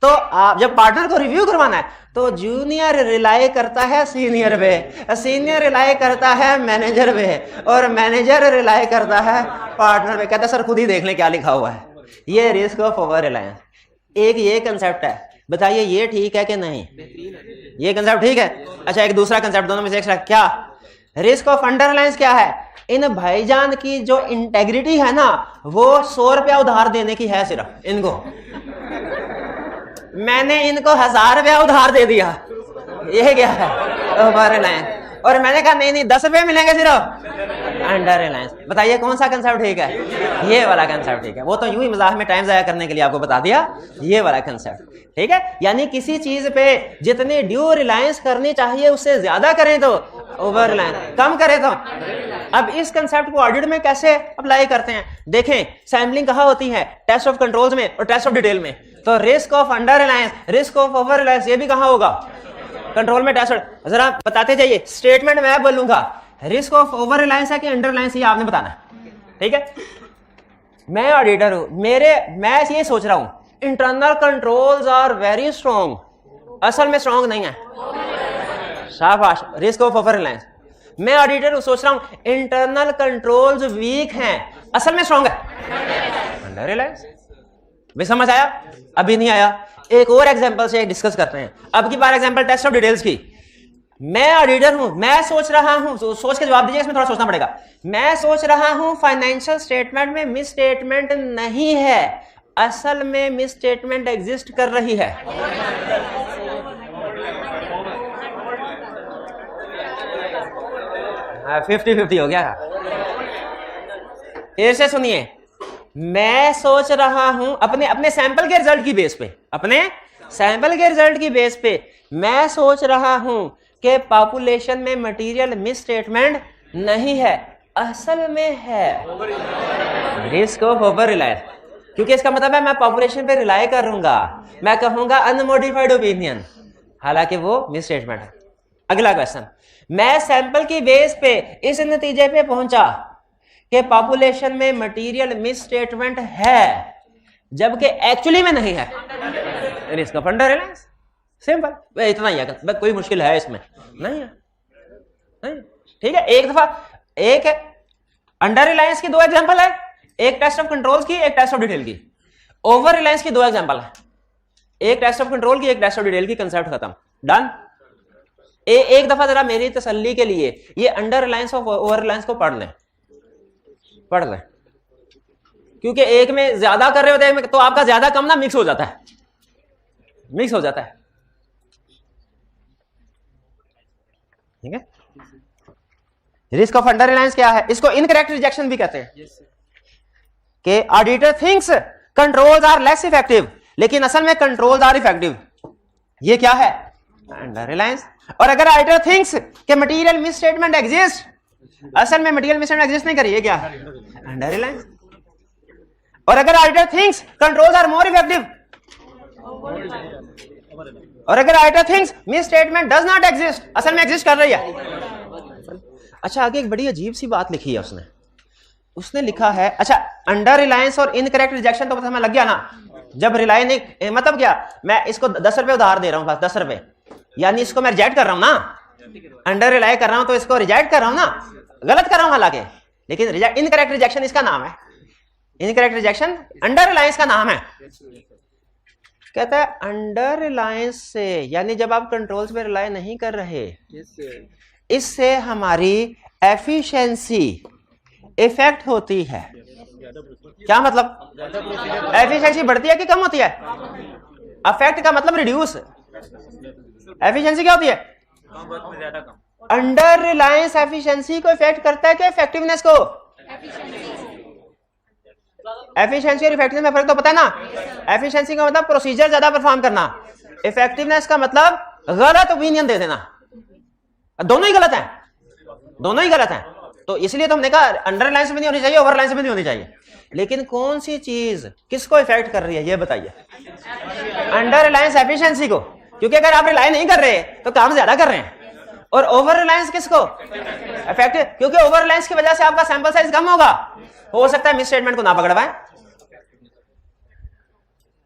तो आप जब पार्टनर को रिव्यू करवाना है तो जूनियर रिलाई करता है सीनियर पे, सीनियर रिलाई करता है मैनेजर पे, और मैनेजर रिलाई करता है पार्टनर पे। कहता सर खुद ही देख लें क्या लिखा हुआ है, ये रिस्क ऑफ ओवर रिलायंस। एक ये कंसेप्ट है, बताइए ये ठीक है कि नहीं? ये कंसेप्ट ठीक है। अच्छा एक दूसरा कंसेप्ट दोनों में से एक क्या? रिस्क ऑफ अंडर रिलायंस क्या है? इन भाईजान की जो इंटेग्रिटी है ना वो 100 रुपया उधार देने की है सिर्फ इनको, मैंने इनको 1000 रुपया उधार दे दिया, ये क्या है ओवर रिलायंस, और मैंने कहा नहीं 10 रुपये मिलेंगे सिर्फ अंडर रिलायंस। बताइए कौन सा कंसेप्ट ठीक है? ये वाला कंसेप्ट ठीक है। वो तो यूं ही मजाक में टाइम जाया करने के लिए आपको बता दिया, ये वाला कंसेप्ट ठीक है। यानी किसी चीज पे जितनी ड्यू रिलायंस करनी चाहिए उससे ज्यादा करें तो ओवर रिलायंस, कम करें तो। अब इस कंसेप्ट को ऑडिट में कैसे अप्लाई करते हैं? देखें सैम्पलिंग कहाँ होती है? टेस्ट ऑफ कंट्रोल्स में और टेस्ट ऑफ डिटेल में। तो risk of under Reliance, risk of over Reliance ये भी कहाँ होगा? कंट्रोल में टेस्ट। जरा बताते जाइए, स्टेटमेंट मैं बोलूंगा रिस्क ऑफ ओवर रिलायंस है कि अंडर रिलायंस, ये आपने बताना, ठीक है। मैं ऑडिटर हूं, मैं ये सोच रहा हूं internal controls are very strong, असल में स्ट्रॉन्ग नहीं है, शाबाश, रिस्क ऑफ ओवर रिलायंस। मैं ऑडिटर सोच रहा हूं इंटरनल कंट्रोल्स वीक हैं, असल में स्ट्रॉन्ग है, अंडर रिलायंस। भी समझ आया? अभी नहीं आया? एक और एग्जांपल से डिस्कस करते हैं। अब की बार एग्जांपल टेस्ट ऑफ डिटेल्स की। मैं ऑडिटर हूं, मैं सोच रहा हूं, सोच के जवाब दीजिए, इसमें थोड़ा सोचना पड़ेगा। मैं सोच रहा हूं फाइनेंशियल स्टेटमेंट में मिस स्टेटमेंट नहीं है, असल में मिस स्टेटमेंट एग्जिस्ट कर रही है। 50-50 हो गया। फिर से सुनिए, मैं सोच रहा हूं अपने सैंपल के रिजल्ट की बेस पे, अपने सैंपल के रिजल्ट की बेस पे मैं सोच रहा हूं कि पॉपुलेशन में मटेरियल मिस स्टेटमेंट नहीं है, असल में है, रिस्क ऑफ ओवर रिलायंस। क्योंकि इसका मतलब है मैं पॉपुलेशन पे रिलाई करूंगा, मैं कहूंगा अनमोडिफाइड ओपिनियन, हालांकि वो मिस स्टेटमेंट है। अगला क्वेश्चन, मैं सैंपल की बेस पे इस नतीजे पे पहुंचा कि पॉपुलेशन में मटेरियल मिस स्टेटमेंट है जबकि एक्चुअली में नहीं है, risk of under Reliance. Simple, इतना ही है, कोई मुश्किल है इसमें नहीं है, नहीं। ठीक है, एक दफा एक अंडर रिलायंस की 2 एग्जांपल है, एक टेस्ट ऑफ कंट्रोल्स की, एक टेस्ट ऑफ डिटेल की। ओवर रिलायंस की 2 एग्जांपल है, एक टेस्ट ऑफ कंट्रोल की, एक टेस्ट ऑफ डिटेल की। कंसेप्ट खत्म, डन। एक दफा जरा मेरी तसल्ली के लिए ये अंडर रिलायंस और ओवर रिलायंस को पढ़ लें, क्योंकि एक में ज्यादा कर रहे होते हैं तो आपका ज्यादा कम ना मिक्स हो जाता है, ठीक है। रिस्क ऑफ अंडर रिलायंस क्या है? इसको इनकरेक्ट रिजेक्शन भी कहते हैं कि auditor thinks controls are less effective, लेकिन असल में कंट्रोल्स आर इफेक्टिव। ये क्या है? Under reliance. और अगर ऑडिटर थिंक्स कि मटेरियल मिस स्टेटमेंट एग्जिस्ट, असल में मटेरियल मिस स्टेटमेंट एग्जिस्ट नहीं करिए, क्या? Under reliance. और अगर auditor thinks controls are more effective, और अगर auditor thinks misstatement does not exist, असल में एग्जिस्ट कर रही है। अच्छा, आगे एक बड़ी अजीब सी बात लिखी है उसने लिखा है, अच्छा अंडर रिलायंस और इनकरेक्ट रिजेक्शन तो हमें लग गया ना, जब रिलाई नहीं, मतलब क्या, मैं इसको 10 रुपए उधार दे रहा हूं, बस 10 रुपए, यानी इसको मैं रिजेक्ट कर रहा हूं ना, अंडर रिलाई कर रहा हूं तो इसको रिजेक्ट कर रहा हूं ना, गलत कर रहा हूं हालांकि, लेकिन इनकरेक्ट रिजेक्शन इसका नाम है, इनकरेक्ट रिजेक्शन अंडर रिलायंस का नाम है। कहता है अंडर रिलायंस से, यानी जब आप कंट्रोल्स पे रिलाई नहीं कर रहे, इससे हमारी एफिशिएंसी इफेक्ट होती है। क्या मतलब? एफिशिएंसी बढ़ती है कि कम होती है? अफेक्ट का मतलब रिड्यूस, एफिशिएंसी क्या होती है? अंडर रिलायंस एफिशिएंसी को इफेक्ट करता है कि इफेक्टिवनेस को? एफिशिएंसी और इफेक्टिवनेस में फर्क तो पता है ना? एफिशिएंसी का मतलब प्रोसीजर ज्यादा परफॉर्म करना, इफेक्टिवनेस का मतलब गलत ओपिनियन दे देना। दोनों ही गलत हैं, दोनों ही गलत हैं। तो इसलिए तो हमने कहा अंडर रिलायंस में नहीं होनी चाहिए, ओवर रिलायंस में नहीं होनी चाहिए। लेकिन कौन सी चीज किसको इफेक्ट कर रही है ये बताइए? अंडर रिलायंस एफिशिएंसी को, क्योंकि अगर आप रिलाय नहीं कर रहे तो काम ज्यादा कर रहे हैं। और ओवर रिलायंस किसको इफेक्ट? क्योंकि ओवर रिलायंस की वजह से आपका सैंपल साइज कम होगा, हो सकता है मिस स्टेटमेंट को ना पकड़ पाए,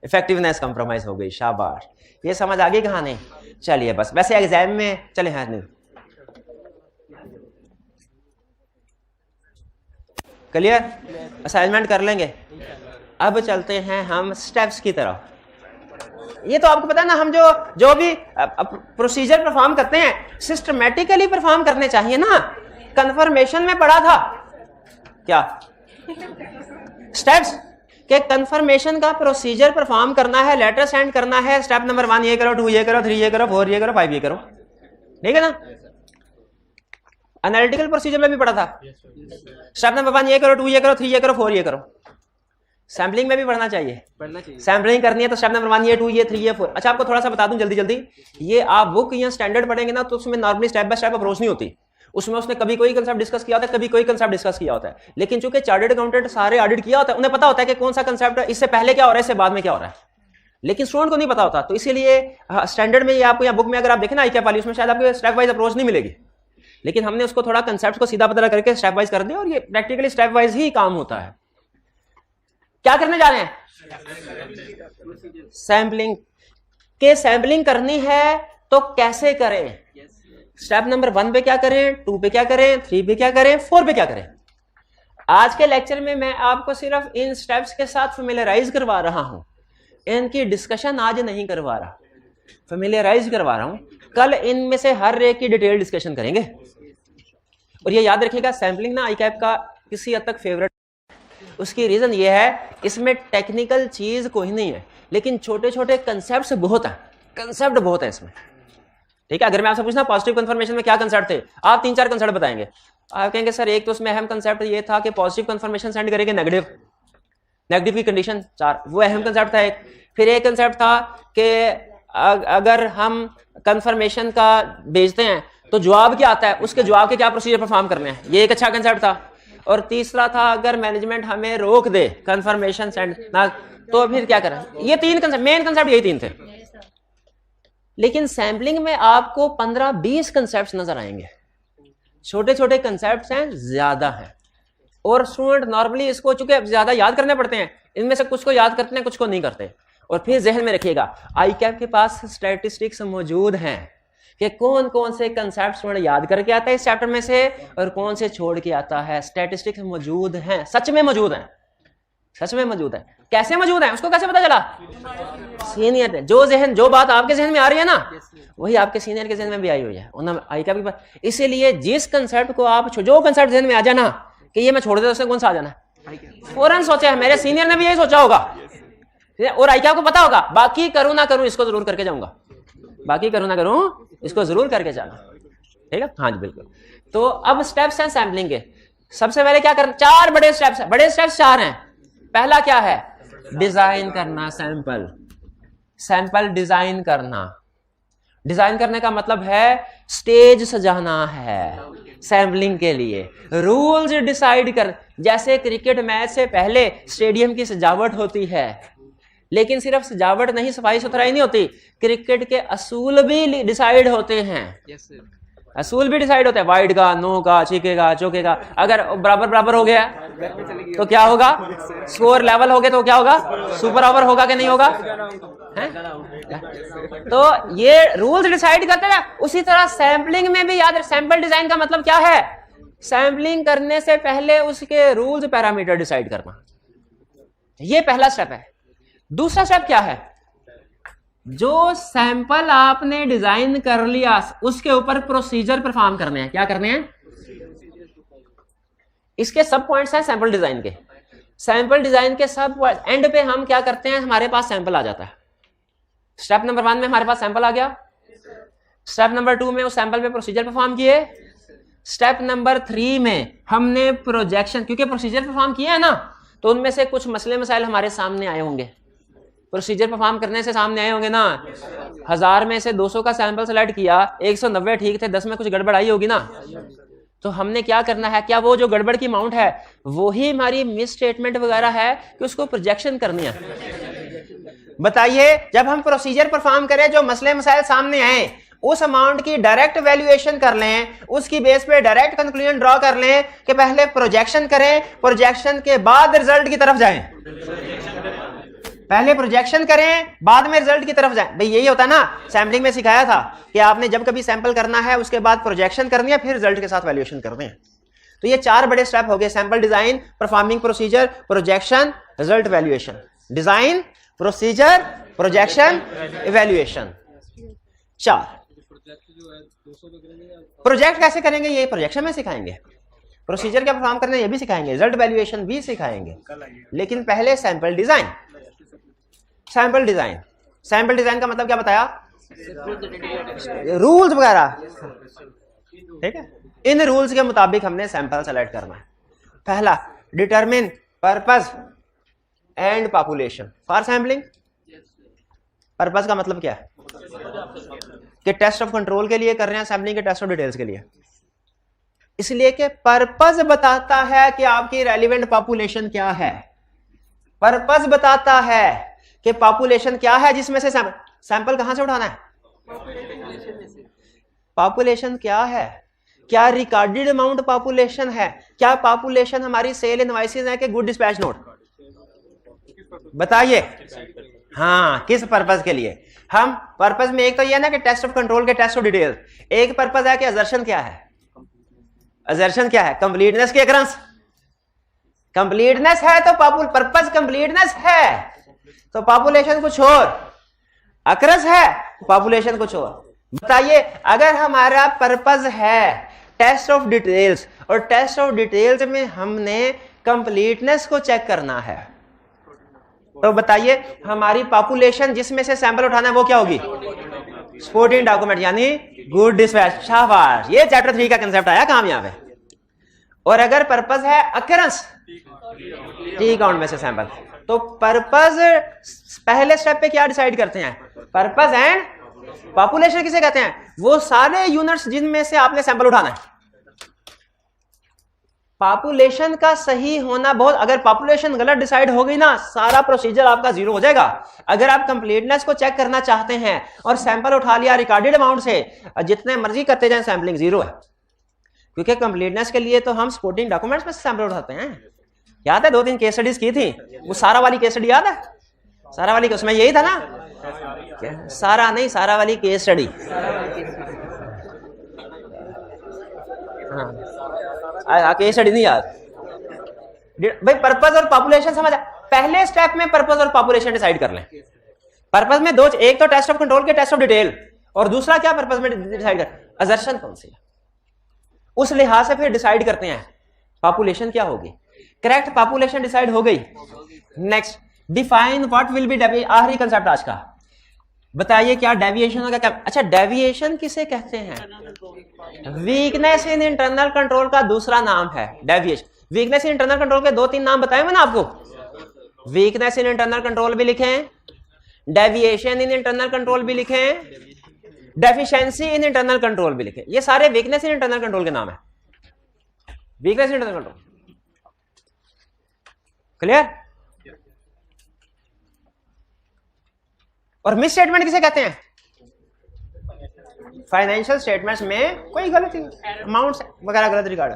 इफेक्टिवनेस कंप्रोमाइज हो गई। शाबाश, ये समझ आ गई कहानी? चलिए बस, वैसे एग्जाम में चले हैं नहीं क्लियर, असाइनमेंट कर लेंगे। अब चलते हैं हम स्टेप्स की तरफ। ये तो आपको पता है ना, हम जो भी प्रोसीजर परफॉर्म करते हैं सिस्टमैटिकली परफॉर्म करने चाहिए ना। कंफर्मेशन में पढ़ा था क्या स्टेप्स के? कंफर्मेशन का प्रोसीजर परफॉर्म करना है, लेटर सेंड करना है, स्टेप नंबर 1 ये करो, 2 ये करो, 3 ये करो, 4 ये करो, 5 ये करो, ठीक है ना? एनालिटिकल प्रोसीजर में भी पढ़ा था, स्टेप नंबर 1 ये करो, 2 ये करो, 3 ये करो, 4 ये करो। सैम्पलिंग में भी पढ़ना चाहिए, सैम्पलिंग करनी है तो स्टेप नंबर 1 ये 2 ये 3 ये 4। अच्छा, आपको थोड़ा सा बता दूं जल्दी जल्दी, ये आप बुक या स्टैंडर्ड पढ़ेंगे ना तो उसमें normally step by step approach नहीं होती। उसमें उसने कभी कोई कंसेप्ट डिस्कस किया होता है, कभी कोई कंसेप्ट डिस्कस किया होता है। लेकिन चूंकि चार्टर्ड अकाउंटेंट सारे ऑडिट किया होता है, उन्हें पता होता है कि कौन सा कंसेप्ट इससे पहले क्या हो रहा है, इससे बाद में क्या हो रहा है। लेकिन स्टूडेंट को नहीं पता होता, तो इसीलिए स्टैंडर्ड में आपको या बुक में अगर आप देखें ना ICAP वाली, उसमें शायद आपको स्टेप वाइज अप्रोच नहीं मिलेगी। लेकिन हमने उसको थोड़ा कंसेप्ट को सीधा पता करके स्टेप वाइज कर दिया, और ये प्रैक्टिकली स्टेप वाइज ही काम होता है। क्या करने जा रहे हैं? सैम्पलिंग के सैम्पलिंग करनी है तो कैसे करें? स्टेप नंबर 1 पे क्या करें, 2 पे क्या करें, 3 पे क्या करें, 4 पे क्या करें? आज के लेक्चर में मैं आपको सिर्फ इन स्टेप्स के साथ फेमिलियराइज करवा रहा हूं, इनकी डिस्कशन आज नहीं करवा रहा, फेमिलियराइज करवा रहा हूं। कल इनमें से हर एक की डिटेल डिस्कशन करेंगे। और ये याद रखिएगा, सैम्पलिंग ना ICAP का किसी हद तक फेवरेट। उसकी रीजन ये है, इसमें टेक्निकल चीज कोई नहीं है, लेकिन छोटे छोटे कंसेप्ट बहुत है, कंसेप्ट बहुत है इसमें, ठीक है? अगर मैं आपसे पूछना पॉजिटिव कंफर्मेशन में क्या कंसेप्ट थे, आप 3-4 कंसेप्ट बताएंगे। आप कहेंगे सर एक तो उसमें अहम कंसेप्ट ये था कि पॉजिटिव कंफर्मेशन सेंड करेंगे नेगेटिव की कंडीशन 4, वो अहम कंसेप्ट था एक। फिर एक कंसेप्ट था कि अगर हम कंफर्मेशन का भेजते हैं तो जवाब क्या आता है, उसके जवाब के क्या प्रोसीजर परफॉर्म करने हैं, ये एक अच्छा कंसेप्ट था। और तीसरा था अगर मैनेजमेंट हमें रोक दे कंफर्मेशन सेंड ना, तो फिर क्या करें। ये 3 कंसेप्ट, मेन कंसेप्ट यही 3 थे। लेकिन सैम्पलिंग में आपको 15-20 कंसेप्ट नजर आएंगे, छोटे छोटे कंसेप्ट हैं, ज्यादा हैं। और स्टूडेंट नॉर्मली इसको चूंकि ज्यादा याद करने पड़ते हैं, इनमें से कुछ को याद करते हैं, कुछ को नहीं करते। और फिर जहन में रखिएगा ICAP के पास स्टैटिस्टिक्स मौजूद हैं कि कौन कौन से कंसेप्ट स्टूडेंट याद करके आता है इस चैप्टर में से और कौन से छोड़ के आता है। स्टैटिस्टिक्स मौजूद हैं, सच में मौजूद हैं, सच में मौजूद है। कैसे मौजूद है उसको कैसे पता चला? सीनियर ने जो बात आपके जहन में आ रही है ना, वही आपके सीनियर के जहन में भी आई हुई है ICAP के पास। इसीलिए जिस कंसेप्ट को आप, जो कंसेप्ट जहन में आ जाना कि ये मैं छोड़ देता, उससे कौन सा आ जाना, फौरन सोचा है। मेरे सीनियर ने भी यही सोचा होगा और ICAP को पता होगा, बाकी करूं ना करूं इसको जरूर करके जाऊंगा, बाकी करूं ना करूं इसको जरूर करके जाना, ठीक है? हाँ जी बिल्कुल। तो अब स्टेप्स हैं सैम्पलिंग के। सबसे पहले क्या करना, 4 बड़े स्टेप्स हैं, बड़े स्टेप्स 4 हैं। पहला क्या है? डिजाइन करना सैंपल डिजाइन करना। डिजाइन करने का मतलब है स्टेज सजाना है सैम्पलिंग के लिए, रूल्स डिसाइड कर। जैसे क्रिकेट मैच से पहले स्टेडियम की सजावट होती है, लेकिन सिर्फ सजावट नहीं, सफाई सुथराई नहीं होती, क्रिकेट के असूल भी डिसाइड होते हैं। असूल भी डिसाइड होता है, वाइड का, नो का, छक्के का, चौके का। अगर बराबर हो गया तो क्या होगा, स्कोर लेवल हो गया तो क्या होगा, सुपर ओवर होगा कि नहीं होगा, है? तो ये रूल्स डिसाइड करते हैं। उसी तरह सैम्पलिंग में भी याद, सैंपल डिजाइन का मतलब क्या है, सैम्पलिंग करने से पहले उसके रूल्स पैरामीटर डिसाइड करना, ये पहला स्टेप है। दूसरा स्टेप क्या है, जो सैंपल आपने डिजाइन कर लिया उसके ऊपर प्रोसीजर परफॉर्म करने हैं। क्या करने हैं, इसके सब पॉइंट्स हैं सैंपल डिजाइन के। सैंपल डिजाइन के सब एंड पे हम क्या करते हैं, हमारे पास सैंपल आ जाता है। स्टेप नंबर 1 में हमारे पास सैंपल आ गया, स्टेप नंबर 2 में उस सैंपल पे प्रोसीजर परफॉर्म किए। स्टेप नंबर 3 में हमने प्रोजेक्शन, क्योंकि प्रोसीजर परफॉर्म किया है ना, तो उनमें से कुछ मसले मसाइल हमारे सामने आए होंगे। प्रोसीजर परफॉर्म करने से सामने आए होंगे ना, 1000 में से 200 का सैंपल सेलेक्ट किया, 190 ठीक थे, 10 में कुछ गड़बड़ आई होगी ना। तो हमने क्या करना है, क्या वो जो गड़बड़ की अमाउंट है वो ही हमारी मिस स्टेटमेंट वगैरह है कि उसको प्रोजेक्शन करनी है? बताइए, जब हम प्रोसीजर परफॉर्म करें, जो मसले मसाइल सामने आए, उस अमाउंट की डायरेक्ट वैल्यूएशन कर लें, उसकी बेस पे डायरेक्ट कंक्लूजन ड्रॉ कर लें कि पहले प्रोजेक्शन करें, प्रोजेक्शन के बाद रिजल्ट की तरफ जाएं। पहले प्रोजेक्शन करें, बाद में रिजल्ट की तरफ जाएं। भाई यही होता है ना, सैम्पलिंग में सिखाया था कि आपने जब कभी सैंपल करना है उसके बाद प्रोजेक्शन करनी है, फिर रिजल्ट के साथ वैल्यूएशन करनी है। तो ये 4 बड़े स्टेप हो गए, sample design, performing procedure, projection, result valuation. Design, procedure, projection, evaluation, 4। Project कैसे करेंगे ये प्रोजेक्शन में सिखाएंगे, प्रोसीजर क्या परफॉर्म करना है ये भी सिखाएंगे, रिजल्ट वैल्यूएशन भी सिखाएंगे। लेकिन पहले sample design. Sample design, sample design का मतलब क्या बताया, रूल्स वगैरह, ठीक है। इन रूल्स के मुताबिक हमने सैंपल सेलेक्ट करना है। पहला, determine purpose and population for sampling. Purpose का मतलब क्या है कि टेस्ट ऑफ कंट्रोल के लिए कर रहे हैं, सैंपलिंग के टेस्ट ऑफ डिटेल्स के लिए। इसलिए कि पर्पस बताता है कि आपकी रेलिवेंट पॉपुलेशन क्या है। पर्पस बताता है कि पॉपुलेशन क्या है जिसमें से सैंपल कहां से उठाना है, पॉपुलेशन क्या है, क्या रिकॉर्डेड अमाउंट पॉपुलेशन है, क्या पॉपुलेशन हमारी सेल इनवॉइसेस है कि गुड डिस्पैच नोट, बताइए। हाँ, किस पर्पस के लिए। हम पर्पस में एक तो यह ना कि टेस्ट ऑफ कंट्रोल के टेस्ट ऑफ डिटेल, एक पर्पस है कि असर्शन क्या है, असर्शन क्या है, कंप्लीटनेस की अकरेंस। कंप्लीटनेस है तो पर्पस कंप्लीटनेस है तो पॉपुलेशन कुछ और, अकरेंस है पॉपुलेशन कुछ और। बताइए, अगर हमारा पर्पस है टेस्ट ऑफ डिटेल्स और टेस्ट ऑफ डिटेल्स में हमने कंप्लीटनेस को चेक करना है, तो बताइए हमारी पॉपुलेशन जिसमें से सैंपल उठाना है वो क्या होगी, सपोर्टिंग डॉक्यूमेंट यानी गुड डिस्पैच। शाबाश, ये चैप्टर 3 का कंसेप्ट आया काम यहां पे। और अगर पर्पस है अकरेंस, टी काउंट में से सैंपल, तो पर्पस पहले स्टेप पे क्या डिसाइड करते हैं, पर्पस एंड पॉपुलेशन किसे कहते हैं, वो सारे यूनिट्स जिनमें से आपने सैंपल उठाना है। पॉपुलेशन का सही होना बहुत, अगर पॉपुलेशन गलत डिसाइड हो गई ना, सारा प्रोसीजर आपका जीरो हो जाएगा। अगर आप कंप्लीटनेस को चेक करना चाहते हैं और सैंपल उठा लिया रिकॉर्डेड अमाउंट से, जितने मर्जी करते जाएं, सैंपलिंग जीरो है। क्योंकि कंप्लीटनेस के लिए तो हम सपोर्टिंग डॉक्यूमेंट्स में सैंपल उठाते हैं। याद है 2-3 केस स्टडीज की थी, वो सारा वाली केस स्टडी याद है, सारा वाली उसमें यही था ना, सारा नहीं, सारा वाली केस स्टडी। हाँ, केस स्टडी नहीं याद भाई। पर्पस और पॉपुलेशन समझ, पहले स्टेप में पर्पस और पॉपुलेशन डिसाइड कर लें। पर्पस में दो, एक तो टेस्ट ऑफ कंट्रोल के टेस्ट ऑफ डिटेल, और दूसरा क्या पर्पस में डिसाइड कर, असर्शन कौन सी है, उस लिहाज से फिर डिसाइड करते हैं पॉपुलेशन क्या होगी। करेक्ट पॉपुलेशन डिसाइड हो गई। Next, define what will be, आखिरी कंसेप्ट आज का, बताइए क्या डेविएशन होगा क्या। अच्छा, डेविएशन किसे कहते हैं, वीकनेस इन इंटरनल कंट्रोल का दूसरा नाम है deviation. Weakness in internal control के 2-3 नाम बताए मैंने आपको, वीकनेस इन इंटरनल कंट्रोल भी लिखें, डेविएशन इन इंटरनल कंट्रोल भी लिखें, डेफिशिएंसी इन इंटरनल कंट्रोल भी लिखें। ये सारे वीकनेस इन इंटरनल कंट्रोल के नाम है। Weakness in internal control, clear. और मिस स्टेटमेंट किसे कहते हैं, फाइनेंशियल स्टेटमेंट्स में कोई गलती, अमाउंट्स वगैरह गलत रिकॉर्ड,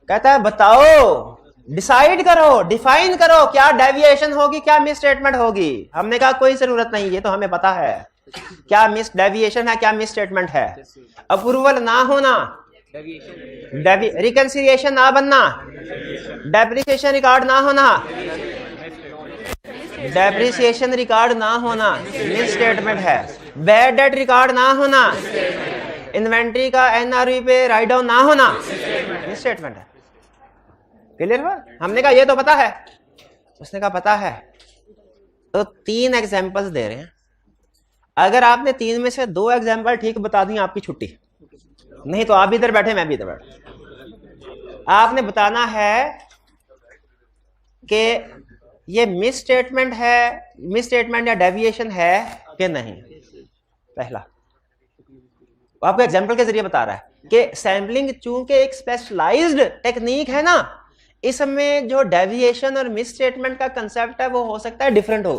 कहता है बताओ, डिसाइड करो, डिफाइन करो क्या डेविएशन होगी, क्या मिस स्टेटमेंट होगी। हमने कहा कोई जरूरत नहीं, ये तो हमें पता है क्या मिस डेविएशन है, क्या मिस स्टेटमेंट है। अप्रूवल ना होना, रिकंसिलिएशन ना बनना, डेप्रिसिएशन रिकॉर्ड ना होना, डेप्रिसिएशन रिकॉर्ड ना होना मिस स्टेटमेंट है। बैड डेट रिकॉर्ड ना होना, इन्वेंट्री का एनआरवी पे राइट डाउन ना होना मिस स्टेटमेंट है। क्लियर हुआ। हमने कहा ये तो पता है, उसने कहा पता है। तो 3 एग्जांपल्स दे रहे हैं। अगर आपने 3 में से 2 एग्जाम्पल ठीक बता दी आपकी छुट्टी, नहीं तो आप भी इधर बैठे मैं भी इधर बैठे। आपने बताना है कि ये मिस स्टेटमेंट है, मिस स्टेटमेंट या डेविएशन है कि नहीं। पहला वो आपको एग्जाम्पल के जरिए बता रहा है कि सैम्पलिंग चूंकि एक स्पेशलाइज्ड टेक्निक है ना, इसमें जो डेविएशन और मिस स्टेटमेंट का कंसेप्ट है वो हो सकता है डिफरेंट हो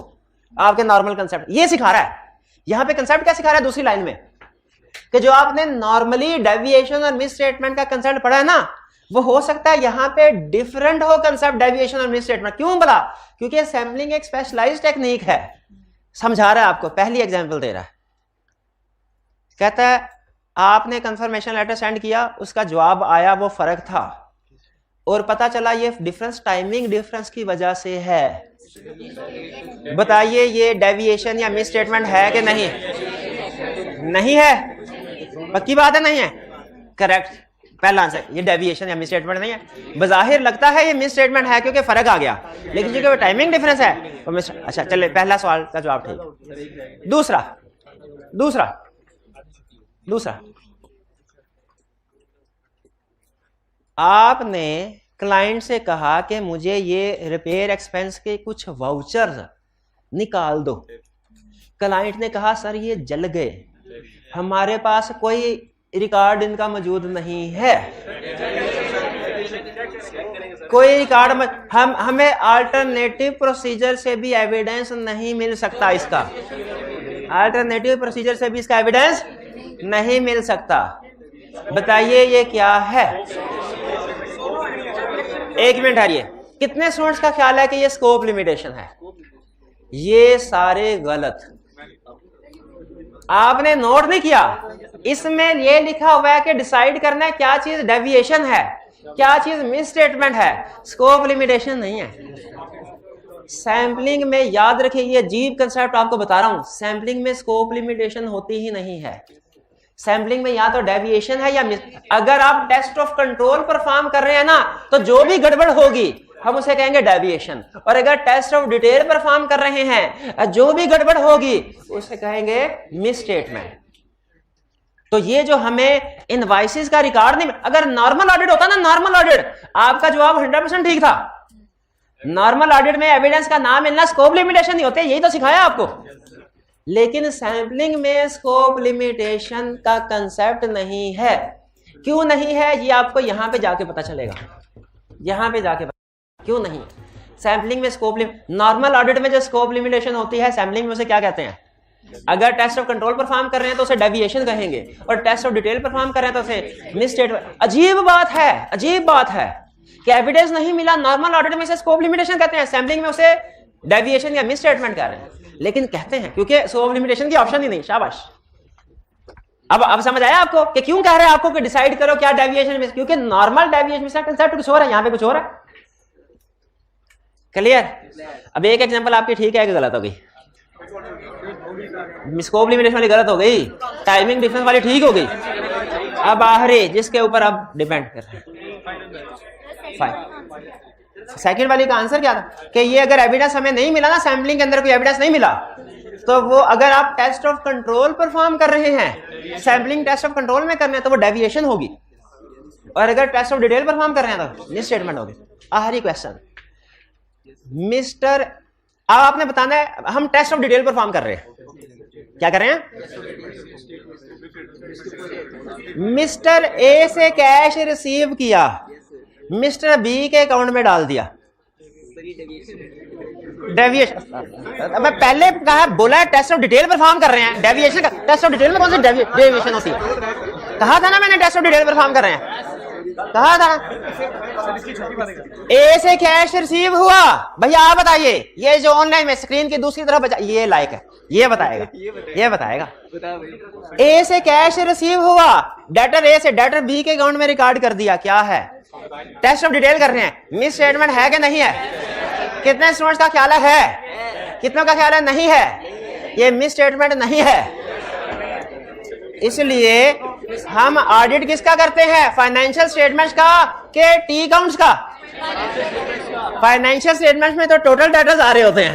आपके नॉर्मल कंसेप्ट। ये सिखा रहा है यहां पे। कंसेप्ट क्या सिखा रहा है दूसरी लाइन में, कि जो आपने नॉर्मली डेविएशन और मिस स्टेटमेंट का कंसेप्ट पढ़ा है ना, वो हो सकता है यहां पे डिफरेंट हो कंसेप्ट डेविएशन और मिस स्टेटमेंट। क्यों बोला? क्योंकि सैम्पलिंग एक स्पेशलाइज्ड टेक्निक है। समझा रहा है आपको, पहली एग्जांपल दे रहा है, कहता है आपने कंफर्मेशन लेटर सेंड किया, उसका जवाब आया वो फर्क था, और पता चला ये डिफरेंस टाइमिंग डिफरेंस की वजह से है। बताइए ये डेविएशन या मिस स्टेटमेंट है कि नहीं? नहीं है। पक्की बात है नहीं है? करेक्ट, पहला आंसर, ये डेविएशन या मिस स्टेटमेंट नहीं है। बज़ाहिर लगता है ये मिस स्टेटमेंट है क्योंकि फर्क आ गया, लेकिन क्योंकि टाइमिंग डिफरेंस है तो अच्छा चले, पहला सवाल का जवाब ठीक। दूसरा आपने क्लाइंट से कहा कि मुझे ये रिपेयर एक्सपेंस के कुछ वाउचर्स निकाल दो। क्लाइंट ने कहा सर ये जल गए, हमारे पास कोई रिकॉर्ड इनका मौजूद नहीं है, कोई रिकॉर्ड हमें अल्टरनेटिव प्रोसीजर से भी एविडेंस नहीं मिल सकता, इसका अल्टरनेटिव प्रोसीजर से भी इसका एविडेंस नहीं मिल सकता। बताइए ये क्या है? एक मिनट हारिए, कितने स्टूडेंट्स का ख्याल है कि ये स्कोप लिमिटेशन है? ये सारे गलत। आपने नोट नहीं किया, इसमें ये लिखा हुआ है कि डिसाइड करना है क्या चीज डेविएशन है, क्या चीज मिस स्टेटमेंट है, स्कोप लिमिटेशन नहीं है। सैम्पलिंग में याद रखिए, ये अजीब कंसेप्ट आपको बता रहा हूं, सैम्पलिंग में स्कोप लिमिटेशन होती ही नहीं है। सैम्पलिंग में या तो डेविएशन है या मिस। अगर आप टेस्ट ऑफ कंट्रोल परफॉर्म कर रहे हैं ना, तो जो भी गड़बड़ होगी हम उसे कहेंगे डेविएशन, और अगर टेस्ट ऑफ डिटेल परफॉर्म कर रहे हैं जो भी गड़बड़ होगी उसे कहेंगे मिस स्टेटमेंट। तो ये जो हमें इनवॉइसेस का रिकॉर्ड नहीं, अगर नॉर्मल ऑडिट होता ना, नॉर्मल ऑडिट, आपका जवाब 100% ठीक था। नॉर्मल ऑडिट में एविडेंस का नाम मिलना स्कोप लिमिटेशन नहीं होते, यही तो सिखाया आपको। लेकिन सैम्पलिंग में स्कोप लिमिटेशन का कंसेप्ट नहीं है। क्यों नहीं है ये आपको यहां पे जाके पता चलेगा, यहां पे जाके क्यों नहीं। सैम्पलिंग में स्कोप नॉर्मल ऑडिट में जो स्कोप लिमिटेशन होती है, सैम्पलिंग में उसे क्या कहते हैं? अगर टेस्ट ऑफ कंट्रोल परफॉर्म कर रहे हैं तो उसे डेविएशन कहेंगे, और टेस्ट ऑफ डिटेल परफॉर्म कर रहे हैं तो उसे मिस स्टेटमेंट। अजीब बात है कि एविडेंस नहीं मिला, नॉर्मल ऑडिट में इसे स्कोप लिमिटेशन कहते हैं, सैम्पलिंग में उसे डेविएशन या मिस स्टेटमेंट कर रहे हैं, लेकिन कहते हैं क्योंकि स्कोप लिमिटेशन की ऑप्शन ही नहीं। शाबाश, अब समझ आया आपको कि क्यों कह रहे हैं आपको कि डिसाइड करो क्या डेविएशन मिस, क्योंकि नॉर्मल डेविएशन मिस कंसेप्ट कुछ और है, यहां पे कुछ और है। क्लियर? अब एक एग्जांपल आपकी ठीक है कि गलत हो गई? स्कोप लिमिटेशन वाली गलत हो गई, टाइमिंग डिफरेंस वाली ठीक हो गई। अब आखिरी जिसके ऊपर अब डिपेंड कर रहे हैं, सेकंड वाली का आंसर क्या था कि ये अगर एविडेंस हमें नहीं मिला ना, सैम्पलिंग के अंदर कोई एविडेंस नहीं मिला, तो वो अगर आप टेस्ट ऑफ कंट्रोल परफॉर्म कर रहे हैं, सैम्पलिंग टेस्ट ऑफ कंट्रोल में कर रहे हैं, तो वो डेविएशन होगी, और अगर टेस्ट ऑफ डिटेल परफॉर्म कर रहे हैं तो मिस स्टेटमेंट होगी। आखिरी क्वेश्चन मिस्टर, अब आपने बताना है हम टेस्ट ऑफ डिटेल परफॉर्म कर रहे हैं, क्या कर रहे हैं? मिस्टर ए से कैश रिसीव किया, मिस्टर बी के अकाउंट में डाल दिया, डेविएशन। मैं पहले कहा बोला है टेस्ट ऑफ डिटेल परफॉर्म कर रहे हैं, डेविएशन का टेस्ट ऑफ डिटेल में कौन सी डेविएशन होती है? कहा था ना मैंने टेस्ट ऑफ डिटेल परफॉर्म कर रहे हैं, कहा था। ए से कैश रिसीव हुआ, भैया आप बताइए, ये जो ऑनलाइन में स्क्रीन की दूसरी तरफ बचा, ये लाइक है, ये बताएगा। ए से कैश रिसीव हुआ, डेटर ए से डेटर बी के अकाउंट में रिकॉर्ड कर दिया, क्या है? टेस्ट ऑफ डिटेल कर रहे हैं, मिस स्टेटमेंट है कि नहीं है? कितने स्टूडेंट्स का ख्याल है? कितनों का ख्याल है नहीं है? ये मिस स्टेटमेंट नहीं है। इसलिए हम ऑडिट किसका करते हैं? फाइनेंशियल स्टेटमेंट्स का के टी अकाउंट्स का? फाइनेंशियल स्टेटमेंट्स में तो टोटल डेटर्स आ रहे होते हैं,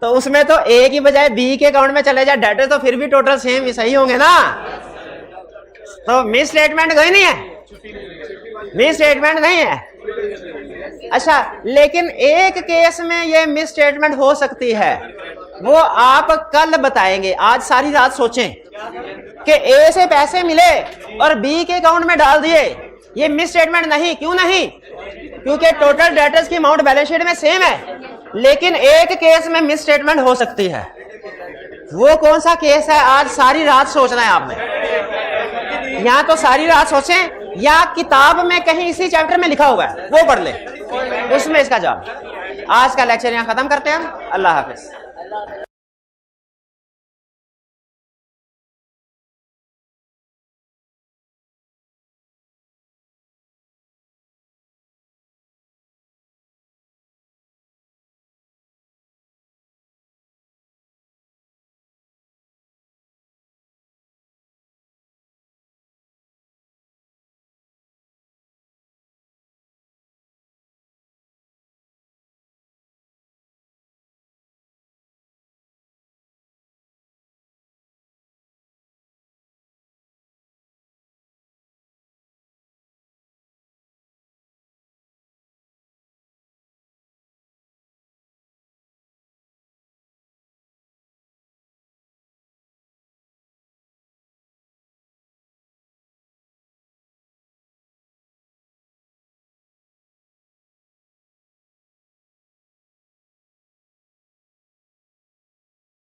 तो उसमें तो ए की बजाय बी के अकाउंट में चले जाए डेटर, तो फिर भी टोटल सेम सही होंगे ना। तो मिस स्टेटमेंट कोई नहीं है, मिस स्टेटमेंट नहीं है। अच्छा, लेकिन एक केस में ये मिस स्टेटमेंट हो सकती है, वो आप कल बताएंगे। आज सारी रात सोचें कि ए से पैसे मिले और बी के अकाउंट में डाल दिए, ये मिस स्टेटमेंट नहीं। क्यों नहीं? क्योंकि टोटल डेटर्स की अमाउंट बैलेंस शीट में सेम है, लेकिन एक केस में मिस स्टेटमेंट हो सकती है। वो कौन सा केस है? आज सारी रात सोचना है आपने। या तो सारी रात सोचें, या किताब में कहीं इसी चैप्टर में लिखा हुआ है वो पढ़ ले, उसमें इसका जवाब। आज का लेक्चर यहाँ खत्म करते हैं हम। अल्लाह हाफिज।